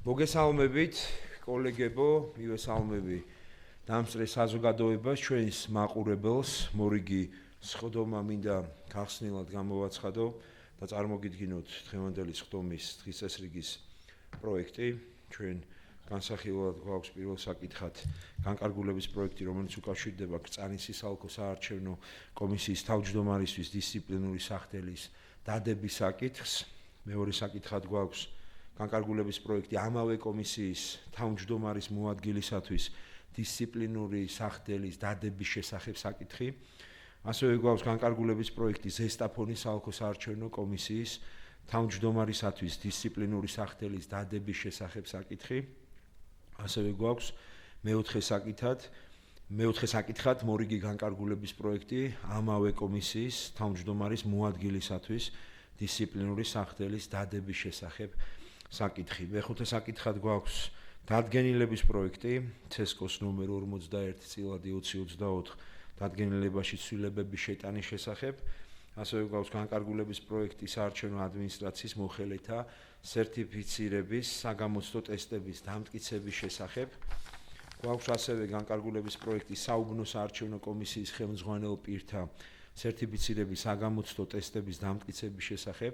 მოგესალმებით, კოლეგებო, მივესალმები დამსწრე საზოგადოებას, ჩვენს მაყურებელს, მორიგი სხდომა მინდა გახსნილად გამოვაცხადო და წარმოგიდგინოთ დღევანდელი სხდომის დღის წესრიგის პროექტი. ჩვენ განსახილველად გვაქვს პირველ საკითხად განკარგულების პროექტი, რომელიც უკავშირდება კრწანისის საოლქო საარჩევნო კომისიის თავმჯდომარისთვის დისციპლინური სახდელის დადების საკითხს. მეორე საკითხად გვაქვს განკარგულების პროექტი ამავე კომისიის თავმჯდომარის მოადგილისათვის დისციპლინური სახდელის დადების შესახებ საკითხი. ასევე გვაქვს განკარგულების პროექტი ზესტაფონის საოლქო საარჩევნო კომისიის თავმჯდომარისათვის დისციპლინური სახდელის დადების შესახებ საკითხი. ასევე გვაქვს მეოთხე საკითხად მორიგი განკარგულების პროექტი ამავე კომისიის თავმჯდომარის მოადგილისათვის დისციპლინური სახდელის დადების შესახებ საკითხი. მეხუთე საკითხად გვაქვს დადგენილების პროექტი ცესკოს ნომერ 41 წილადი 2024 დადგენილებაში ცვლილებების შეტანის შესახებ. ასევე გვაქვს განკარგულების პროექტი საარჩევნო ადმინისტრაციის მოხელეთა სერტიფიცირების საგამოცდო ტესტების დამტკიცების შესახებ. გვაქვს ასევე განკარგულების პროექტი საუბნო საარჩევნო კომისიის ხელმძღვანელ პირთა სერტიფიცირების საგამოცდო ტესტების დამტკიცების შესახებ.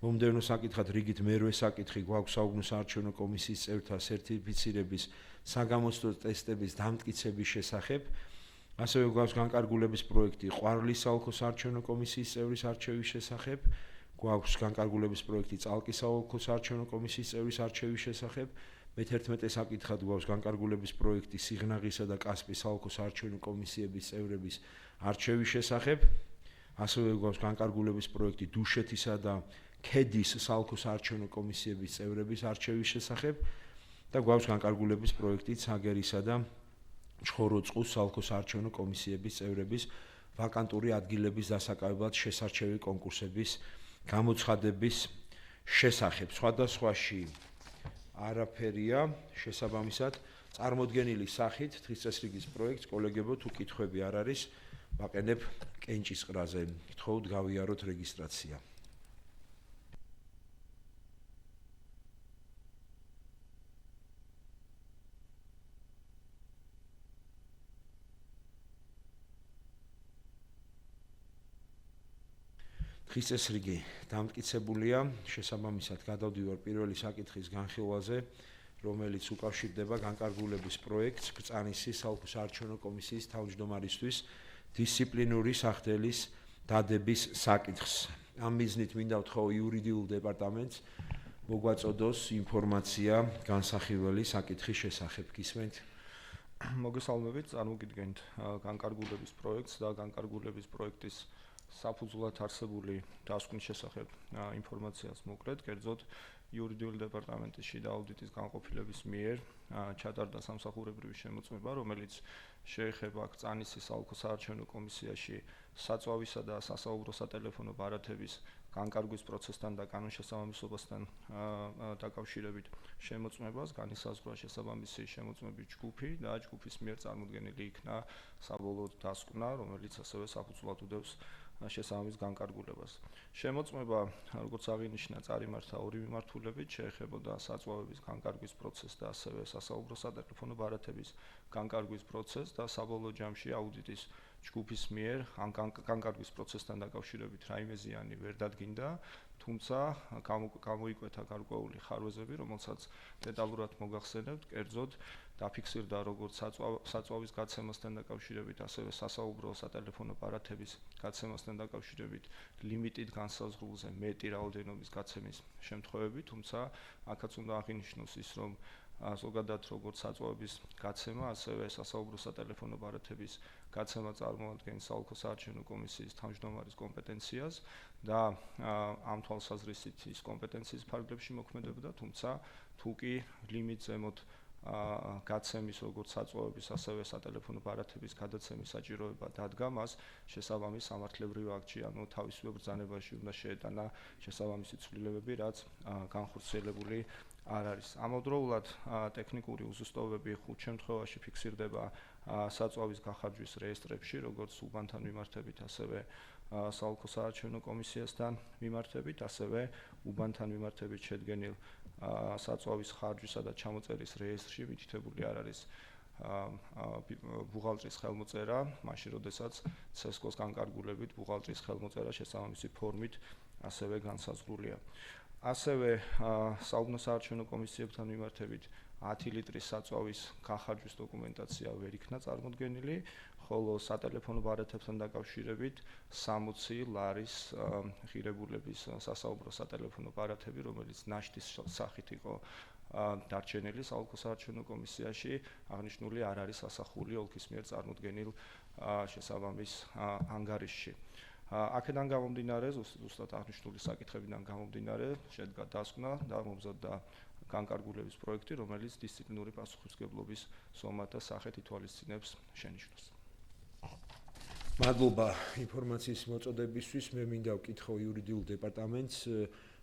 მომდევნო საკითხად რიგით მერვე საკითხი გვაქვს საუბნო საარჩევნო კომისიის წევრთა სერტიფიცირების საგამოცდო ტესტების დამტკიცების შესახებ. ასევე გვაქვს განკარგულების პროექტი ყვარლის საოლქო საარჩევნო კომისიის წევრის არჩევის შესახებ. გვაქვს განკარგულების პროექტი წალკის საოლქო საარჩევნო კომისიის წევრის არჩევის შესახებ. მე-11 საკითხად გვაქვს განკარგულების პროექტი სიღნაღისა და კასპის საოლქო საარჩევნო კომისიების წევრების არჩევის შესახებ. ასევე გვაქვს განკარგულების პროექტი დუშეთისა და ქედის საოლქო საარჩევნო კომისიების წევრების არჩევის შესახებ და გვაქვს განკარგულების პროექტი ცაგერისა და ჩხოროწყუს საოლქო საარჩევნო კომისიების წევრების ვაკანტური ადგილების დასაკავებლად შესარჩევი კონკურსების გამოცხადების შესახებ. სხვადასხვაში არაფერია შესაბამისად წარმოდგენილი სახით დღის წესრიგის პროექტს კოლეგებო თუ კითხვები არ არის ვაყენებ კენჭისყრაზე. გთხოვთ გავიაროთ რეგისტრაცია. დღის წესრიგი დამტკიცებულია, შესაბამისად გადავდივარ პირველი საკითხის განხილვაზე, რომელიც უკავშირდება განკარგულების პროექტს კრწანისის საოლქო საარჩევნო კომისიის თავმჯდომარისთვის დისციპლინური სახდელის დადების საკითხს. ამ მიზნით მინდა ვთხოვო იურიდიულ დეპარტამენტს მოგვაწოდოს ინფორმაცია განსახილველი საკითხის შესახებ. გისმენთ? მოგესალმებით, წარმოგიდგენთ განკარგულების პროექტს და განკარგულების პროექტის საფუძვლად არსებული დასკვნის შესახებ ინფორმაციას მოკლედ, კერძოდ იურიდიული დეპარტამენტის შიდა აუდიტის განყოფილების მიერ ჩატარდა სამსახურებრივი შემოწმება, რომელიც შეეხება კრწანისის საოლქო საარჩევნო კომისიაში საწვავისა და სასაუბრო სატელეფონო ბარათების განკარგვის პროცესთან და კანონშესაბამისობასთან დაკავშირებით შემოწმებას, განისაზღვრა შესაბამისი შემოწმების ჯგუფი და ჯგუფის მიერ წარმოდგენილი იქნა საბოლოო დასკვნა, რომელიც ასევე საფუძვლად უდევს შესაბამის განკარგულებას. შემოწმება, როგორც აღინიშნა, წარიმართა ორი მიმართულებით, შეეხებოდა საწვავების განკარგვის პროცესს და ასევე სასაუბრო სატელეფონო ბარათების განკარგვის პროცესს და საბოლოო ჯამში აუდიტის ჯგუფის მიერ ამ განკარგვის პროცესთან დაკავშირებით რაიმე ზიანი ვერ დადგინდა, თუმცა გამოიკვეთა გარკვეული ხარვეზები, რომელსაც დეტალურად მოგახსენებთ, კერძოდ დაფიქსირდა როგორც საწვავის გაცემასთან დაკავშირებით, ასევე სასაუბრო სატელეფონო ბარათების გაცემასთან დაკავშირებით ლიმიტით განსაზღვრულზე მეტი რაოდენობის გაცემის შემთხვევები, თუმცა აქაც უნდა აღინიშნოს ის, რომ ზოგადად როგორც საწვავების გაცემა, ასევე სასაუბრო სატელეფონო ბარათების გაცემა წარმოადგენს საოლქო საარჩევნო კომისიის თავმჯდომარის კომპეტენციას და ამ თვალსაზრისით ის კომპეტენციის ფარგლებში მოქმედებდა, თუმცა თუ კი ლიმიტ ზემოთ გაცემის როგორც საწვავების, ასევე სატელეფონო ბარათების გადაცემის საჭიროება დადგა, მას შესაბამის სამართლებრივ აქტში, ანუ თავისივე ბრძანებაში უნდა შეეტანა შესაბამისი ცვლილებები, რაც განხორციელებული არ არის. ამავდროულად ტექნიკური უზუსტობები ხუთ შემთხვევაში ფიქსირდება საწვავის გახარჯვის რეესტრებში, როგორც უბანთან მიმართებით, ასევე საოლქო საარჩევნო კომისიასთან მიმართებით, ასევე უბანთან მიმართებით შედგენილ საწვავის ხარჯვისა და ჩამოწერის რეესტრში მითითებული არ არის ბუღალტრის ხელმოწერა, მაშინ როდესაც ცესკოს განკარგულებით ბუღალტრის ხელმოწერა შესაბამისი ფორმით ასევე განსაზღვრულია. ასევე საუბნო საარჩევნო კომისიებთან მიმართებით 10 ლიტრის საწვავის გახარჯვის დოკუმენტაცია ვერ იქნა წარმოდგენილი, ხოლო სატელეფონო ბარათებთან დაკავშირებით 60 ლარის ღირებულების სასაუბრო სატელეფონო ბარათები, რომელიც ნაშთის სახით იყო დარჩენილი საოლქო საარჩევნო კომისიაში, აღნიშნული არ არის ასახული ოლქის მიერ წარმოდგენილ შესაბამის ანგარიშში. აქედან გამომდინარე, ზუსტად აღნიშნული საკითხებიდან გამომდინარე, შედგა დასკვნა და მომზადდა განკარგულების პროექტი, რომელიც დისციპლინური პასუხისმგებლობის ზომათა სახით ითვალისწინებს შენიშვნას. მადლობა ინფორმაციის მოწოდებისთვის. მე მინდა ვკითხო იურიდიულ დეპარტამენტს,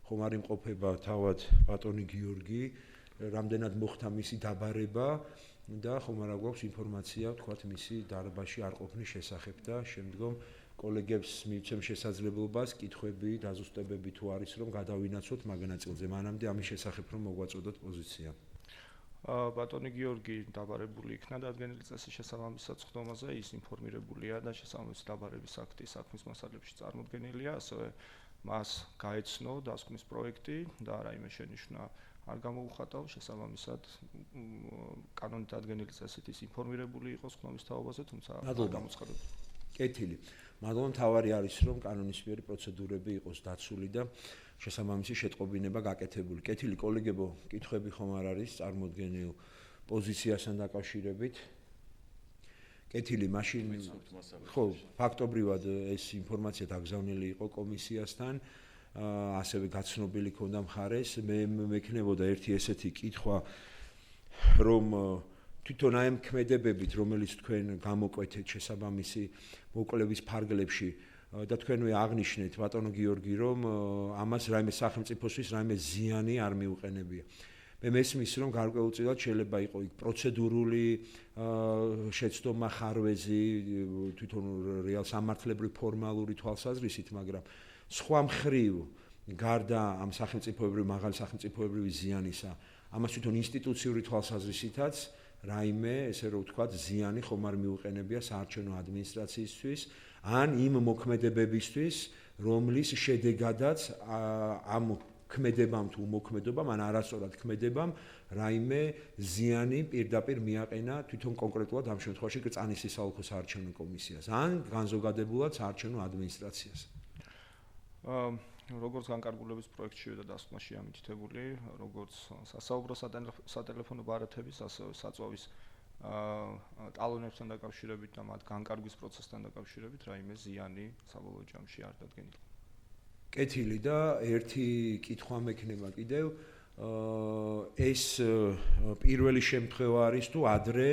ხომ არ იმყოფება თავად ბატონი გიორგი, რამდენად მოხდა მისი დაბარება და ხომ არა გვაქვს ინფორმაცია, თქვათ მისი დარბაზში არ ყოფნის შესახებ და შემდგომ კოლეგებს მივცემ შესაძლებლობას კითხვები, დაზუსტებები თუ არის რომ გადავინაცვლოთ მაგ ნაწილზე. მანამდე ამის შესახებ რომ მოგვაწოდოთ პოზიცია. ბატონი გიორგი დაბარებული იქნა დადგენილი წესის შესაბამის საწვდომაზე, ის ინფორმირებულია და შესაბამისი დაბარების აქტი საქმის მასალებში წარმოდგენილია, ასევე მას გაეცნო დასკვნის პროექტი და რაიმე შენიშვნა არ გამოუხატავ, შესაბამისად კანონით დადგენილი წესით ის ინფორმირებული იყოს ხმობის თაობაზე, თუმცა არ გამოცხადდა. კეთილი. მადლობა, მთავარი არის რომ კანონისმიერი პროცედურები იყოს დაცული და შესაბამისი შეტყობინება გაკეთებული. კეთილი კოლეგებო, კითხვები ხომ არ არის წარმოდგენილ პოზიციასთან დაკავშირებით? კეთილი, მაშინ ხო, ფაქტობრივად ეს ინფორმაცია დაგზავნილი იყო კომისიასთან, ასევე გაცნობილი ქონდა მხარეს. მე მექნებოდა ერთი ესეთი კითხვა, რომ თვითონ აი ამ ქმედებებით, რომელიც თქვენ გამოკვეთეთ შესაბამისი მოკვლევის ფარგლებში და თქვენვე აღნიშნეთ ბატონო გიორგი, რომ ამას რაიმე სახელმწიფოსთვის რაიმე ზიანი არ მიუყენებია. მე მესმის, რომ გარკვეულწილად შეიძლება იყო იქ პროცედურული შეცდომა, ხარვეზი, თვითონ რეალ სამართლებრივი ფორმალური თვალსაზრისით, მაგრამ სხვა მხრივ გარდა ამ სახელმწიფოებრივი, მაღალი სახელმწიფოებრივი ზიანისა, ამას თვითონ ინსტიტუციური თვალსაზრისითაც რაიმე, ესე რომ ვთქვათ, ზიანი ხომ არ მიუყენებია საარჩევნო ადმინისტრაციისთვის, ან იმ მოქმედებებისთვის, რომლის შედეგადაც ამ ქმედებამ თუ უმოქმედობამ, ან არასწორად ქმედებამ, რაიმე ზიანი პირდაპირ მიაყენა თვითონ კონკრეტულად ამ შემთხვევაში კრწანისის საოლქო საარჩევნო კომისიას, ან განზოგადებულად საარჩევნო ადმინისტრაციას. როგორც განკარგულების პროექტშივე და დასკვნაში ამითითებული, როგორც სასაუბრო სატელეფონო ბარათების, ასევე საწვავის ტალონებთან დაკავშირებით და მათ განკარგვის პროცესთან დაკავშირებით რაიმე ზიანი საბოლოო ჯამში არ დადგენილა. კეთილი და ერთი კითხვა მექნება კიდევ, ეს პირველი შემთხვევა არის თუ ადრე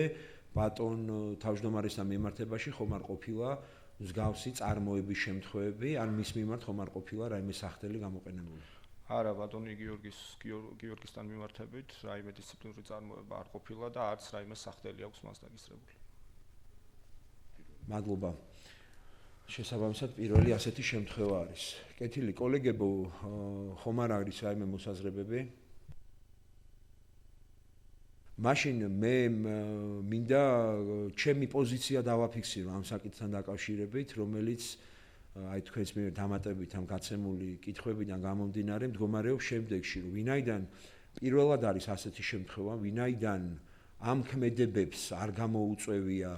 ბატონ თავმჯდომარესთან მიმართებაში ხომ არ ყოფილა მსგავსი წარმოების შემთხვევები, ან მის მიმართ ხომ არ ყოფილა რაიმე სახდელი გამოყენებული? არა, ბატონი გიორგისთან მიმართებით რაიმე დისციპლინური წარმოება არ ყოფილა და არც რაიმე სახდელი აქვს მას დაგისრებული. მადლობა. შესაბამისად პირველი ასეთი შემთხვევა არის. კეთილი კოლეგებო, ხომ არ არის რაიმე მოსაზრებები? მაშინ მე მინდა ჩემი პოზიცია დავაფიქსირო ამ საკითხთან დაკავშირებით, რომელიც აი თქვენს მიერ დამატებით ამ გაცემული კითხვებიდან გამომდინარე მდგომარეობს შემდეგში, რომ ვინაიდან პირველად არის ასეთი შემთხვევა, ვინაიდან ამ ქმედებებს არ გამოუწვევია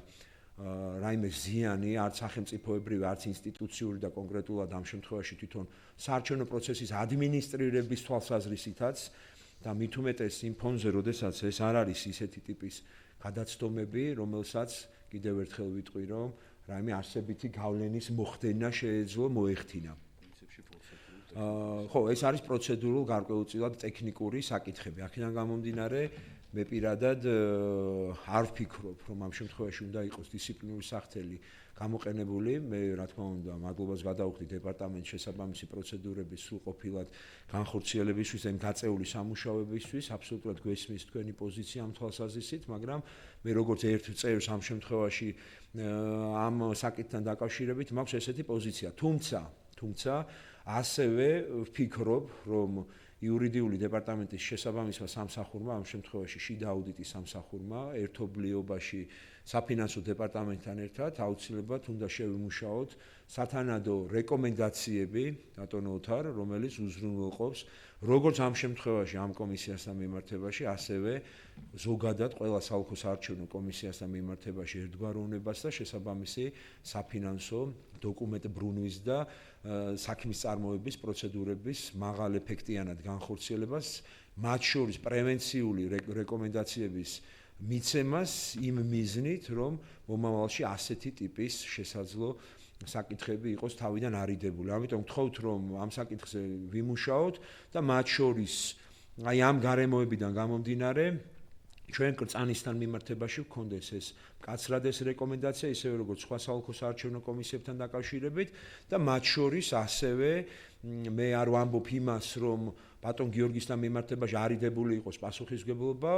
რაიმე ზიანი, არც სახელმწიფოებრივი, არც ინსტიტუციური და კონკრეტულად ამ შემთხვევაში თვითონ საარჩევნო პროცესის ადმინისტრირების თვალსაზრისითაც და მით უმეტეს იმ ფონზე, როდესაც ეს არ არის ისეთი ტიპის გადაცდომები, რომელსაც კიდევ ერთხელ ვიტყვი, რომ რაიმე არსებითი გავლენის მოხდენა შეეძლო მოეხთინა. ხო, ეს არის პროცედურულ გარკვეულწილად ტექნიკური საკითხები. აქედან გამომდინარე, მე პირადად არ ვფიქრობ, რომ ამ შემთხვევაში უნდა იყოს დისციპლინური სახთელი გამოყენებული. მე რა თქმა უნდა მადლობას გადავხდი დეპარტამენტს შესაბამისი პროცედურების სრულყოფილად განხორციელებისთვის და გაწეული სამუშაოებისთვის. აბსოლუტურად გვესმის თქვენი პოზიცია ამ თვალსაზრისით, მაგრამ მე როგორც ერთ წევრს ამ შემთხვევაში ამ საკითხთან დაკავშირებით მაქვს ესეთი პოზიცია. თუმცა ასევე ვფიქრობ, რომ იურიდიული დეპარტამენტის შესაბამისმა სამსახურმა, ამ შემთხვევაში შიდა აუდიტის სამსახურმა, ერთობლიობაში საფინანსო დეპარტამენტთან ერთად აუცილებლად უნდა შევიმუშაოთ სათანადო რეკომენდაციები, ბატონო ოთარ, რომელიც უზრუნველყოფს როგორც ამ შემთხვევაში ამ კომისიასთან მიმართებაში, ასევე ზოგადად ყველა საოლქო საარჩევნო კომისიასთან მიმართებაში ერთგვაროვნებას და შესაბამისი საფინანსო დოკუმენტბრუნვის და საქმის წარმოების პროცედურების მაღალ ეფექტიანად განხორციელებას, მათ შორის პრევენციული რეკომენდაციების მიცემას იმ მიზნით, რომ მომავალში ასეთი ტიპის შესაძლო საკითხები იყოს თავიდან არიდებული. ამიტომ გთხოვთ, რომ ამ საკითხზე ვიმუშაოთ და მათ შორის აი ამ გარემოებიდან გამომდინარე ჩვენ კრწანისთან მიმართებაში ვქონდეს ეს მკაცრად ეს რეკომენდაცია, ისევე როგორც სხვა საოლქო საარჩევნო კომისიებთან დაკავშირებით და მათ შორის ასევე მე არ ვამბობ იმას, რომ ბატონ გიორგისთან მიმართებაში არიდებული იყოს პასუხისმგებლობა,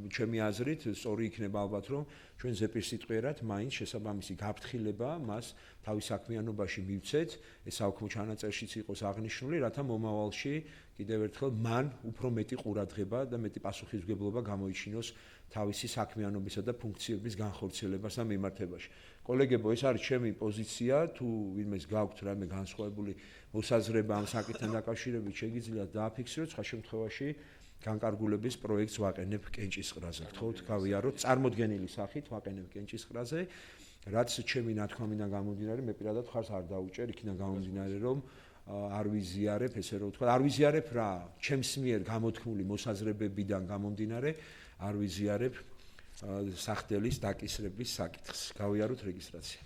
ჩემი აზრით, სწორი იქნება ალბათ, რომ ჩვენ ზეპირსიტყვიერად მაინც შესაბამისი გაფრთხილება მას თავის საქმიანობაში მივცეთ, ეს საოლქო ჩანაწერშიც იყოს აღნიშნული, რათა მომავალში კიდევ ერთხელ მან უფრო მეტი ყურადღება და მეტი პასუხისმგებლობა გამოიჩინოს თავისი საქმიანობისა და ფუნქციების განხორციელებასთან მიმართებაში. კოლეგებო, ეს არის ჩემი პოზიცია, თუ ვინმეს გაქვთ რამე განსხვავებული მოსაზრება ამ საკითხთან დაკავშირებით, შეგიძლიათ დააფიქსიროთ, სხვა შემთხვევაში განკარგულების პროექტს ვაყენებ კენჭისყრაზე. გთხოვთ, გავიაროთ წარმოდგენილი სახით, ვაყენებ კენჭისყრაზე, რაც ჩემი ნათქვამიდან გამომდინარე, მე პირადად ხარს არ დაუჭერ, იქიდან გამომდინარე, რომ არ ვიზიარებ, ესე რომ ვთქვა, არ ვიზიარებ რა, ჩემს მიერ გამოთქმული მოსაზრებებიდან გამომდინარე, არ ვიზიარებ სახდელის დაკისრების საკითხს. გავიაროთ რეგისტრაცია.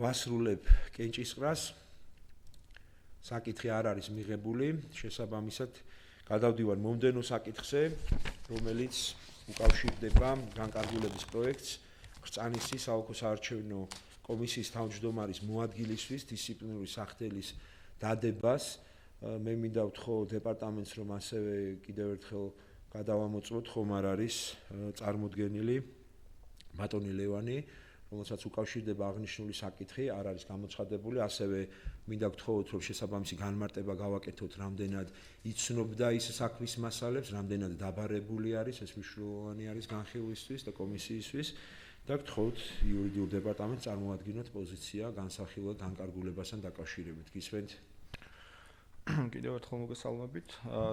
ვასრულებ კენჭისყრას. საკითხი არ არის მიღებული, შესაბამისად გადავდივარ მომდენო საკითხზე, რომელიც უკავშირდება განკარგულების პროექტს კრწანისის საოლქო საარჩევნო კომისიის თავმჯდომარის მოადგილისთვის დისციპლინური სახდელის დადებას. მე მინდა ვთხოვ დეპარტამენტს, რომ ასევე კიდევ ერთხელ გადავამოწმოთ, ხომ არ არის წარმოდგენილი ბატონი ლევანი, რომელსაც უკავშირდება აღნიშნული საკითხი, არ არის გამოცხადებული, ასევე მინდა გთხოვოთ, რომ შესაბამისი განმარტება გავაკეთოთ, რამდენად იცნობდა ის საქმის მასალებს, რამდენად დაბარებული არის, ეს მნიშვნელოვანი არის განხილვისთვის და კომისიისთვის და გთხოვთ იურიდიულ დეპარტამენტს წარმოადგინოთ პოზიცია განსახილველ განკარგულებასთან დაკავშირებით. გისმენთ? კიდევ ერთხელ მოგესალმებით.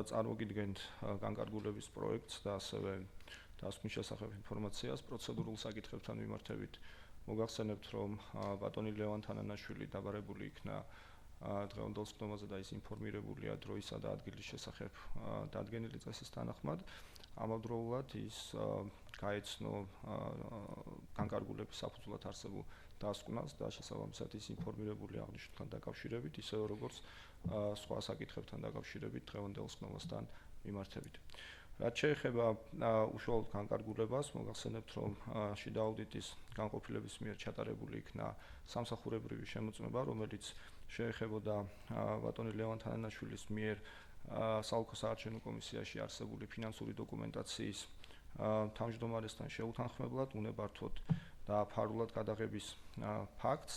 წარმოგიდგენთ განკარგულების პროექტს და ასევე დასკვნის შესახებ ინფორმაციას პროცედურულ საკითხებთან მიმართებით. მოგახსენებთ, რომ ბატონი ლევან თანანაშვილი დაბარებული იქნა დღევანდელ სხდომაზე და ის ინფორმირებულია დროისა და ადგილის შესახებ დადგენილი წესის თანახმად. ამავდროულად ის გაეცნო განკარგულების საფუძვლად არსებულ დასკვნას და შესაბამისად ის ინფორმირებული აღნიშნულთან დაკავშირებით, ისევე როგორც სხვა საკითხებთან დაკავშირებით დღევანდელ სხდომასთან მიმართებით. რაც შეეხება უშუალოდ განკარგულებას, მოგახსენებთ, რომ შიდა აუდიტის განყოფილების მიერ ჩატარებული იქნა სამსახურებრივი შემოწმება, რომელიც შეეხებოდა ბატონი ლევან თანანაშვილის მიერ საოლქო საარჩევნო კომისიაში არსებული ფინანსური დოკუმენტაციის თავმჯდომარესთან შეუთანხმებლად უნებართვოდ და ფარულად გადაღების ფაქტს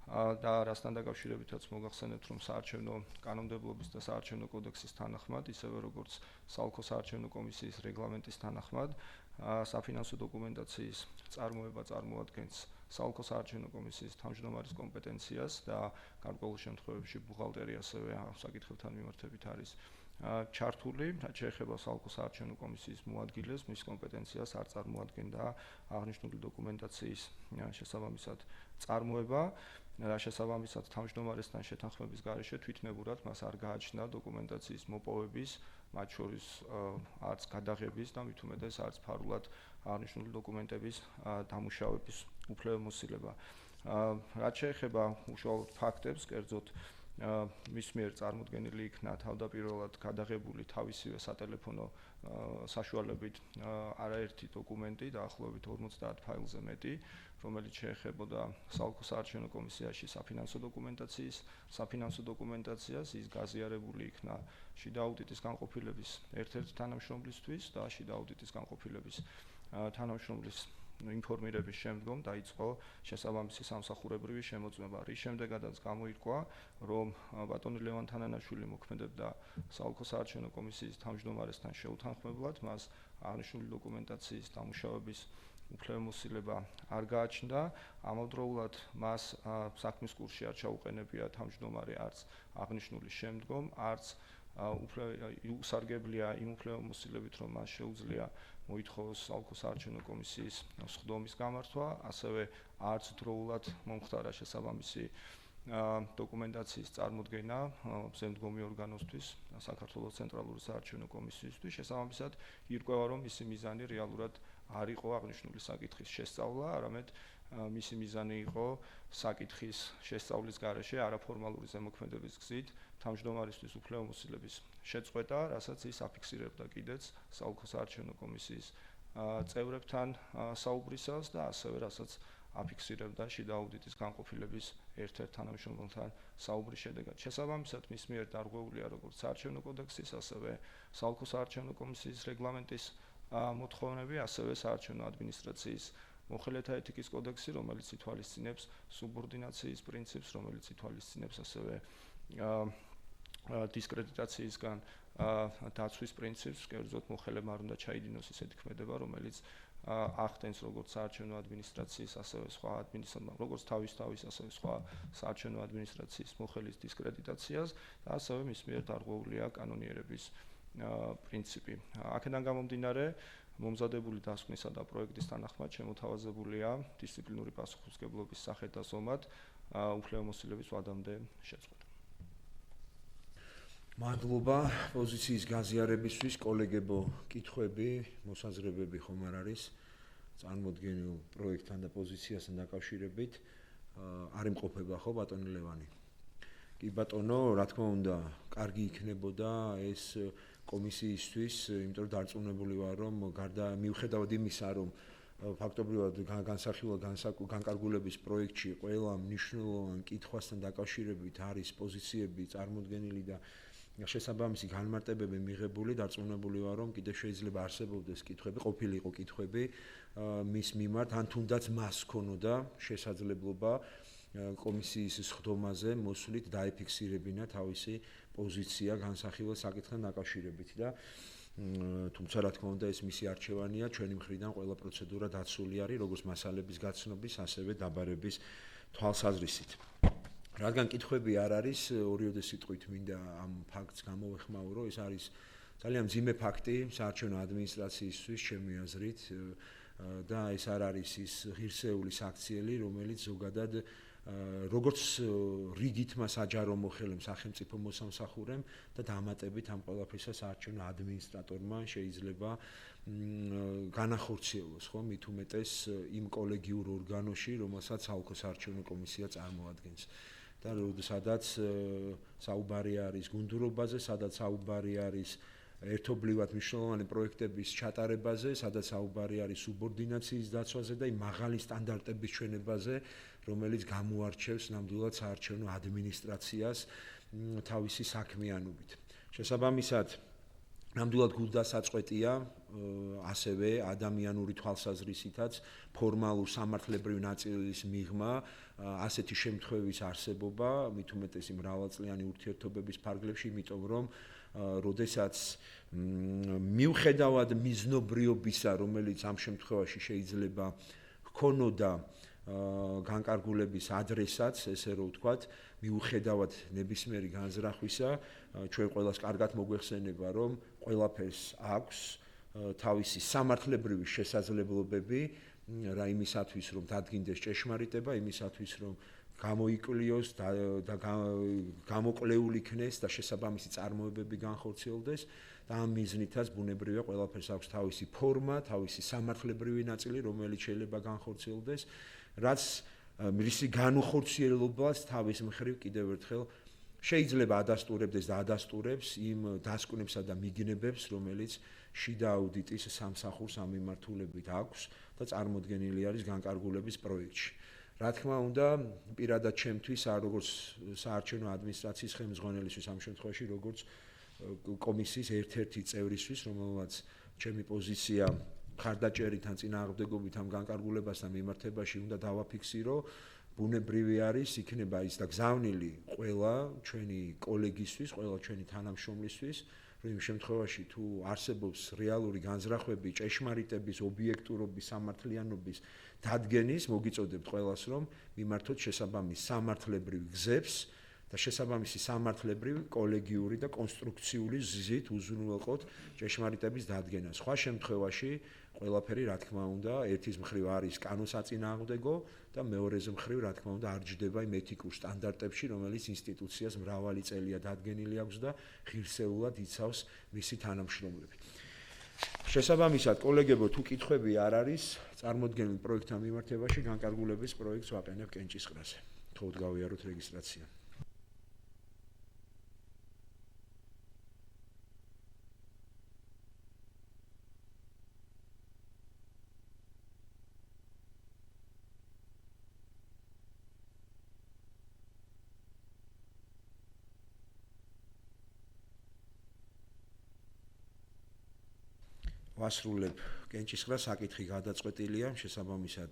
და რასთან დაკავშირებითაც მოგახსენებთ, რომ საარჩევნო კანონმდებლობის და საარჩევნო კოდექსის თანახმად, ისევე როგორც საოლქო საარჩევნო კომისიის რეგლამენტის თანახმად, საფინანსო დოკუმენტაციის წარმოება წარმოადგენს საოლქო საარჩევნო კომისიის თავმჯდომარის კომპეტენციას და გარკვეულ შემთხვევებში ბუღალტერი ასევე ამ საკითხებთან მიმართებით არის ჩართული, რაც შეეხება სალკო საარჩევნო კომისიის მოადგილეს, მის კომპეტენციას არ წარმოადგენდა აღნიშნული დოკუმენტაციის შესაბამისად წარმოება. შესაბამისად თავმჯდომარესთან შეთანხმების გარეშე თვითნებურად მას არ გააჩნდა დოკუმენტაციის მოპოვების, მათ შორის არც გადაღების და მით უმეტეს არც ფარულად აღნიშნული დოკუმენტების დამუშავების უფლებამოსილება. რაც შეეხება უშუალოდ ფაქტებს, კერძოდ მის მიერ წარმოდგენილი იქნა თავდაპირველად გადაღებული თავისივე სატელეფონო საშუალებით არაერთი დოკუმენტი, დაახლოებით 50 ფაილზე მეტი, რომელიც შეეხებოდა სალკო საარჩევნო კომისიაში საფინანსო დოკუმენტაციას, ის გაზიარებული იქნა შიდა აუდიტის განყოფილების ერთ-ერთ თანამშრომლისთვის და შიდა აუდიტის განყოფილების თანამშრომლის ინფორმირების შემდგომ დაიწყო შესაბამისი სამსახურებრივი შემოწმება, რის შემდეგაც გამოირკვა, რომ ბატონი ლევან თანანაშვილი მოქმედებდა სალკო საარჩევნო კომისიის თავმჯდომარესთან შეუთანხმებლად, მას აღნიშნული დოკუმენტაციის დამუშავების უფლებამოსილება არ გააჩნდა, ამავდროულად მას საქმის კურსში არ ჩაუყენებია თავმჯდომარე არც აღნიშნული შემდგომ, არც უსარგებლია იმ უფლებამოსილებით, რომ მას შეუძლია მოითხოვოს სალკო საარჩევნო კომისიის სხდომის გამართვა, ასევე არც დროულად მომხდარა შესაბამისი დოკუმენტაციის წარმოდგენა ზემდგომი ორგანოსთვის, საქართველოს ცენტრალური საარჩევნო კომისიისთვის, შესაბამისად ირკვევა, რომ მისი მიზანი რეალურად არ იყო აღნიშნული საკითხის შესწავლა, არამედ მისი მიზანი იყო საკითხის შესწავლის გარეშე არაფორმალური ზემოქმედების გზით თავმჯდომარისთვის უფლებამოსილების შეწყვეტა, რასაც ის აფიქსირებდა კიდეც სალკო საარჩევნო კომისიის წევრებთან საუბრისას და ასევე რასაც აფიქსირებდა შიდა აუდიტის განყოფილების ერთ-ერთ თანამშრომელთან საუბრის შედეგად. შესაბამისად, მის მიერ დარღვეულია როგორც საარჩევნო კოდექსის, ასევე სალკო საარჩევნო კომისიის რეგლამენტის მოთხოვნები, ასევე საარჩევნო ადმინისტრაციის მოხელეთა ეთიკის კოდექსი, რომელიც ითვალისწინებს სუბორდინაციის პრინციპს, რომელიც ითვალისწინებს ასევე დისკრედიტაციისგან დაცვის პრინციპს, კერძოდ მოხელემ არ უნდა ჩაიდინოს ისეთი ქმედება, რომელიც ახდენს როგორც საარჩევნო ადმინისტრაციის, ასევე სხვა როგორც თავის, ასევე სხვა საარჩევნო ადმინისტრაციის მოხელის დისკრედიტაციას და ასევე მის მიერ დარღვეულია კანონიერების პრინციპი. აქედან გამომდინარე, მომზადებული დასკვნისა და პროექტის თანახმად შემოთავაზებულია დისციპლინური პასუხისმგებლობის სახით და ზომად უფლებამოსილების ვადამდე შეწყვეტა. მადლობა პოზიციის გაზიარებისთვის, კოლეგებო, კითხვები, მოსაზრებები ხომ არ არის წარმოდგენილ პროექტთან და პოზიციასთან დაკავშირებით? არ იმყოფება ხო ბატონი ლევანი? კი ბატონო, რა თქმა უნდა, კარგი იქნებოდა ეს კომისიისთვის, იმიტომ რომ დარწმუნებული ვარ, რომ გარდა მიუხედავად იმისა, რომ ფაქტობრივად განკარგულების პროექტში ყველა მნიშვნელოვან კითხვასთან დაკავშირებით არის პოზიციები წარმოდგენილი და შესაბამისი განმარტებები მიღებული, დარწმუნებული ვარ, რომ კიდევ შეიძლება არსებობდეს კითხვები, ყოფილიყო კითხვები მის მიმართ, ან თუნდაც მას ჰქონოდა შესაძლებლობა კომისიის სხდომაზე მოსვლით დაეფიქსირებინა თავისი პოზიცია განსახილველ საკითხთან დაკავშირებით და თუმცა რა თქმა უნდა ეს მისი არჩევანია, ჩვენი მხრიდან ყველა პროცედურა დაცული არის, როგორც მასალების გაცნობის, ასევე დაბარების თვალსაზრისით. რადგან კითხვები არ არის, ორიოდე სიტყვით მინდა ამ ფაქტს გამოვეხმაურო, ეს არის ძალიან მძიმე ფაქტი საარჩევნო ადმინისტრაციისთვის, ჩემი აზრით, და ეს არ არის ის ღირსეული საქციელი, რომელიც ზოგადად როგორც რიგით მას აჯარო მოხელემ სახელმწიფო მოსამსახურემ და დამატებით ამ ყველაფრისა საარჩევნო ადმინისტრატორმა შეიძლება განახორციელოს, ხო, მით უმეტეს იმ კოლეგიურ ორგანოში, რომელსაც სალკო საარჩევნო კომისია წარმოადგენს. და სადაც საუბარი არის გუნდურობაზე, სადაც საუბარი არის ერთობლივად მნიშვნელოვანი პროექტების ჩატარებაზე, სადაც საუბარი არის სუბორდინაციის დაცვაზე და იმ მაღალი სტანდარტების ჩვენებაზე, რომელიც გამოარჩევს ნამდვილად საარჩევნო ადმინისტრაციას თავისი საქმიანობით. შესაბამისად, ნამდვილად გულდასაწყვეტია ასევე ადამიანური თვალსაზრისითაც ფორმალურ სამართლებრივ ნაწილის მიღმა ასეთი შემთხვევის არსებობა, მით უმეტეს იმ მრავალწლიანი ურთიერთობების ფარგლებში, იმიტომ რომ როდესაც მიუხედავად მიზნობრიობისა, რომელიც ამ შემთხვევაში შეიძლება ჰქონოდა განკარგულების ადრესაც, ესე რომ ვთქვათ, მიუხედავად ნებისმიერი განზრახვისა, ჩვენ ყველას კარგად მოგვეხსენება, რომ ყველაფერს აქვს თავისი სამართლებრივი შესაძლებლობები რა იმისათვის, რომ დადგინდეს ჭეშმარიტება, იმისათვის, რომ გამოიკვლიოს და გამოკლეულ იქნეს და შესაბამისი წარმოებები განხორციელდეს და ამ მიზნითაც ბუნებრივია ყველაფერს აქვს თავისი ფორმა, თავისი სამართლებრივი ნაწილი, რომელიც შეიძლება განხორციელდეს, რაც მისი განუხორციელობას თავის მხრივ კიდევ ერთხელ შეიძლება ადასტურებდეს და ადასტურებს იმ დასკვნებსა და მიგნებებს, რომელიც შიდა აუდიტის სამსახურს ამ მიმართულებით აქვს და წარმოდგენილი არის განკარგულების პროექტში. რა თქმა უნდა, პირადად ჩემთვის, როგორც საარჩევნო ადმინისტრაციის ხელმძღვანელისთვის ამ შემთხვევაში, როგორც კომისიის ერთ-ერთი წევრისთვის, რომელმაც ჩემი პოზიცია მხარდაჭერით ან წინააღმდეგობით ამ განკარგულებასთან მიმართებაში უნდა დავაფიქსირო, ბუნებრივი არის, იქნება ის და გზავნილი ყველა ჩვენი კოლეგისთვის, ყველა ჩვენი თანამშრომლისთვის, რომ იმ შემთხვევაში თუ არსებობს რეალური განზრახვები ჭეშმარიტების, ობიექტურობის, სამართლიანობის დადგენის, მოგიწოდებთ ყველას, რომ მიმართოთ შესაბამის სამართლებრივ გზებს და შესაბამისი სამართლებრივი, კოლეგიური და კონსტრუქციული გზით უზრუნველყოთ ჭეშმარიტების დადგენას. სხვა შემთხვევაში ყველაფერი, რა თქმა უნდა, ერთის მხრივ არის კანონსაწინააღმდეგო და მეორეს მხრივ, რა თქმა უნდა, არ ჯდება იმ ეთიკურ სტანდარტებში, რომელიც ინსტიტუციას მრავალი წელია დადგენილი აქვს და ღირსეულად იცავს მისი თანამშრომლები. შესაბამისად, კოლეგებო, თუ კითხვები არ არის, წარმოდგენილ პროექტთან მიმართებაში განკარგულების პროექტს ვაყენებ კენჭისყრაზე. თხოვთ გავიაროთ რეგისტრაცია. ვასრულებ კენჭისყრას, საკითხი გადაწყვეტილია, შესაბამისად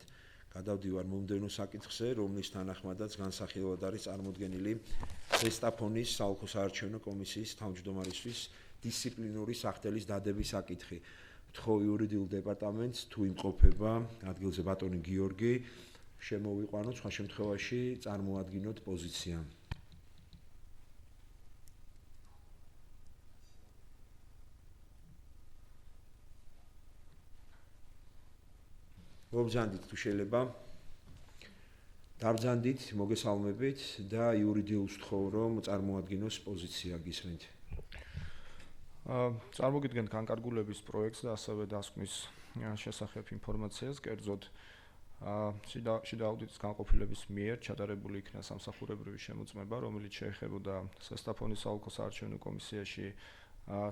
გადავდივარ მომდევნო საკითხზე, რომლის თანახმადაც განსახილვად არის წარმოდგენილი ზესტაფონის საოლქო საარჩევნო კომისიის თავმჯდომარისთვის დისციპლინური სახდელის დადების საკითხი. ვთხოვ იურიდიულ დეპარტამენტს, თუ იმყოფება ადგილზე ბატონი გიორგი, შემოვიყვანოთ, სხვა შემთხვევაში წარმოადგინოთ პოზიცია. მობრძანდით თუ შეიძლება. დაბრძანდით, მოგესალმებით და იურიდიულს ვთხოვ, რომ წარმოადგინოს პოზიცია, გისმენთ. წარმოგიდგენთ განკარგულების პროექტს და ასევე დასკვნის შესახებ ინფორმაციას, კერძოდ შიდა აუდიტის განყოფილების მიერ ჩატარებული იქნა სამსახურებრივი შემოწმება, რომელიც შეეხებოდა ზესტაფონის საოლქო საარჩევნო კომისიაში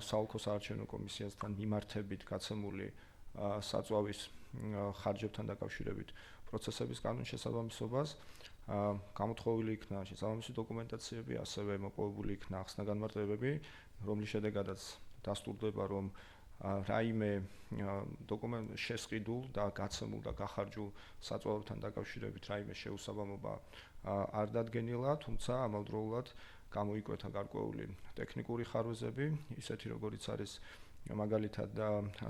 საოლქო საარჩევნო კომისიასთან მიმართებით გაცემული საწვავის ხარჯებთან დაკავშირებით პროცესების კანონშესაბამისობას, გამოთხოვილი იქნა შესაბამისი დოკუმენტაციები, ასევე მოპოვებული იქნა ახსნა-განმარტებები, რომლის შედეგადაც დასტურდება, რომ რაიმე შესყიდულ და გაცემულ და გახარჯულ საწვავებთან დაკავშირებით რაიმე შეუსაბამობა არ დადგენილა, თუმცა ამავდროულად გამოიკვეთა გარკვეული ტექნიკური ხარვეზები, ისეთი როგორიც არის მაგალითად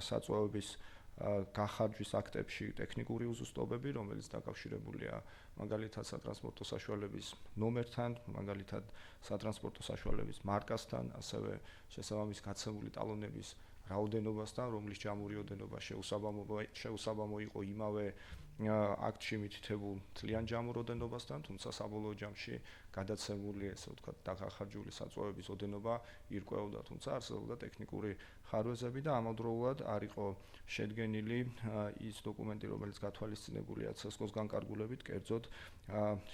საწვავების გახარჯვის აქტებში ტექნიკური უზუსტობები, რომელიც დაკავშირებულია მაგალითად სატრანსპორტო საშუალების ნომერთან, მაგალითად სატრანსპორტო საშუალების მარკასთან, ასევე შესაბამის გაცემული ტალონების რაოდენობასთან, რომლის ჯამური ოდენობა შეუსაბამო იყო იმავე აქტში მითითებულ თლიან ჯამურ ოდენობასთან, თუმცა საბოლოო ჯამში გადაცემული, ესე ვთქვათ, დახარჯული საწვავების ოდენობა ირკვეოდა, თუმცა არსებობდა ტექნიკური ხარვეზები და ამავდროულად არ იყო შედგენილი ის დოკუმენტი, რომელიც გათვალისწინებულია ცესკოს განკარგულებით, კერძოდ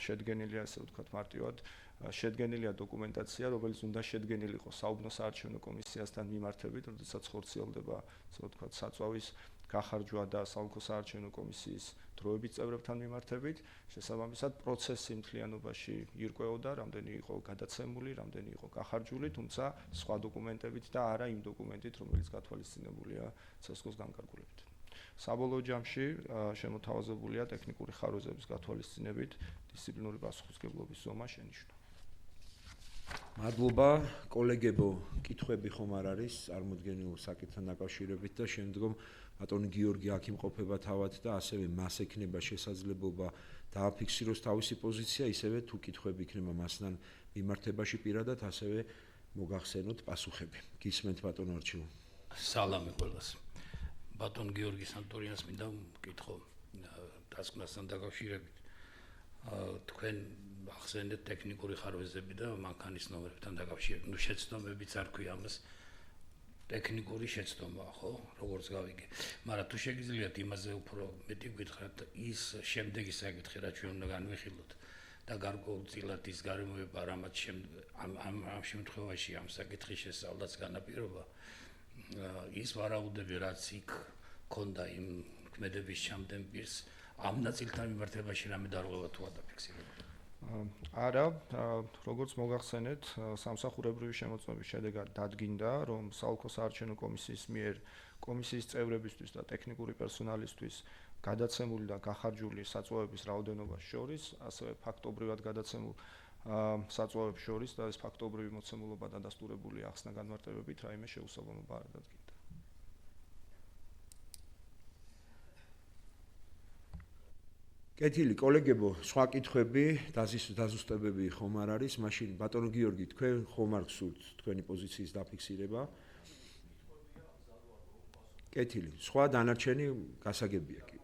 შედგენილია, ესე ვთქვათ, მარტივად შედგენილია დოკუმენტაცია, რომელიც უნდა შედგენილიყო საუბნო საარჩევნო კომისიასთან მიმართებით, როდესაც ხორციელდება, ასე ვთქვათ, საწვავის გახარჯვა და საოლქო საარჩევნო კომისიის დროებით წევრებთან მიმართებით, შესაბამისად პროცესი მთლიანობაში ირკვეოდა, რამდენი იყო გადაცემული, რამდენი იყო გახარჯული, თუმცა სხვა დოკუმენტებით და არა იმ დოკუმენტით, რომელიც გათვალისწინებულია ცესკოს განკარგულებით. საბოლოო ჯამში შემოთავაზებულია ტექნიკური ხარვეზების გათვალისწინებით დისციპლინური პასუხისმგებლობის ზომა შენიშვნა. მადლობა კოლეგებო, კითხვები ხომ არ არის წარმოდგენილ საკითხთან დაკავშირებით და შემდგომ ბატონი გიორგი აქ იმყოფება თავად და ასევე მას ექნება შესაძლებლობა დააფიქსიროს თავისი პოზიცია, ისევე თუ კითხვები იქნება მასთან მიმართებაში პირადად, ასევე მოგახსენოთ პასუხები. გისმენთ ბატონ არჩილ. სალამი ყველას. ბატონ გიორგი სანტორიანს მინდა ვკითხო დასკვნასთან დაკავშირებით. თქვენ ახსენეთ ტექნიკური ხარვეზები და მანქანის ნომერებთან დაკავშირებით. ნუ შეცდომებიც არ ქვია ამას. ტექნიკური შეცდომაა, ხო? როგორც გავიგე. მაგრამ თუ შეგიძლიათ იმაზე უფრო მეტი გითხრათ, ის შემდეგი საკითხი, რაც ჩვენ უნდა განვიხილოთ და გარკვეულწილად ის გარემოება, რამაც ამ შემთხვევაში ამ საკითხის შესწავლაც განაპირობა, ის ვარაუდები, რაც იქ ქონდა იმ ქმედების ჩამდენ პირს, ამ ნაწილთან მიმართებაში რამე დარღვევა თუ ადაფიქსირებული? არა, როგორც მოგახსენეთ, სამსახურებრივი შემოწმების შედეგად დადგინდა, რომ საოლქო საარჩევნო კომისიის მიერ კომისიის წევრებისთვის და ტექნიკური პერსონალისთვის გადაცემული და გახარჯული საწვავების რაოდენობას შორის, ასევე ფაქტობრივად გადაცემულ საწვავებს შორის და ეს ფაქტობრივი მოცემულობა დადასტურებული ახსნა განმარტებებით რაიმე შეუსაბამობა არ დადგინდა. კეთილი კოლეგებო, სხვა კითხვები, დაზუსტებები ხომ არ არის? მაშინ ბატონო გიორგი, თქვენ ხომ არ გსურთ თქვენი პოზიციის დაფიქსირება? კეთილი, სხვა დანარჩენი გასაგებია კი.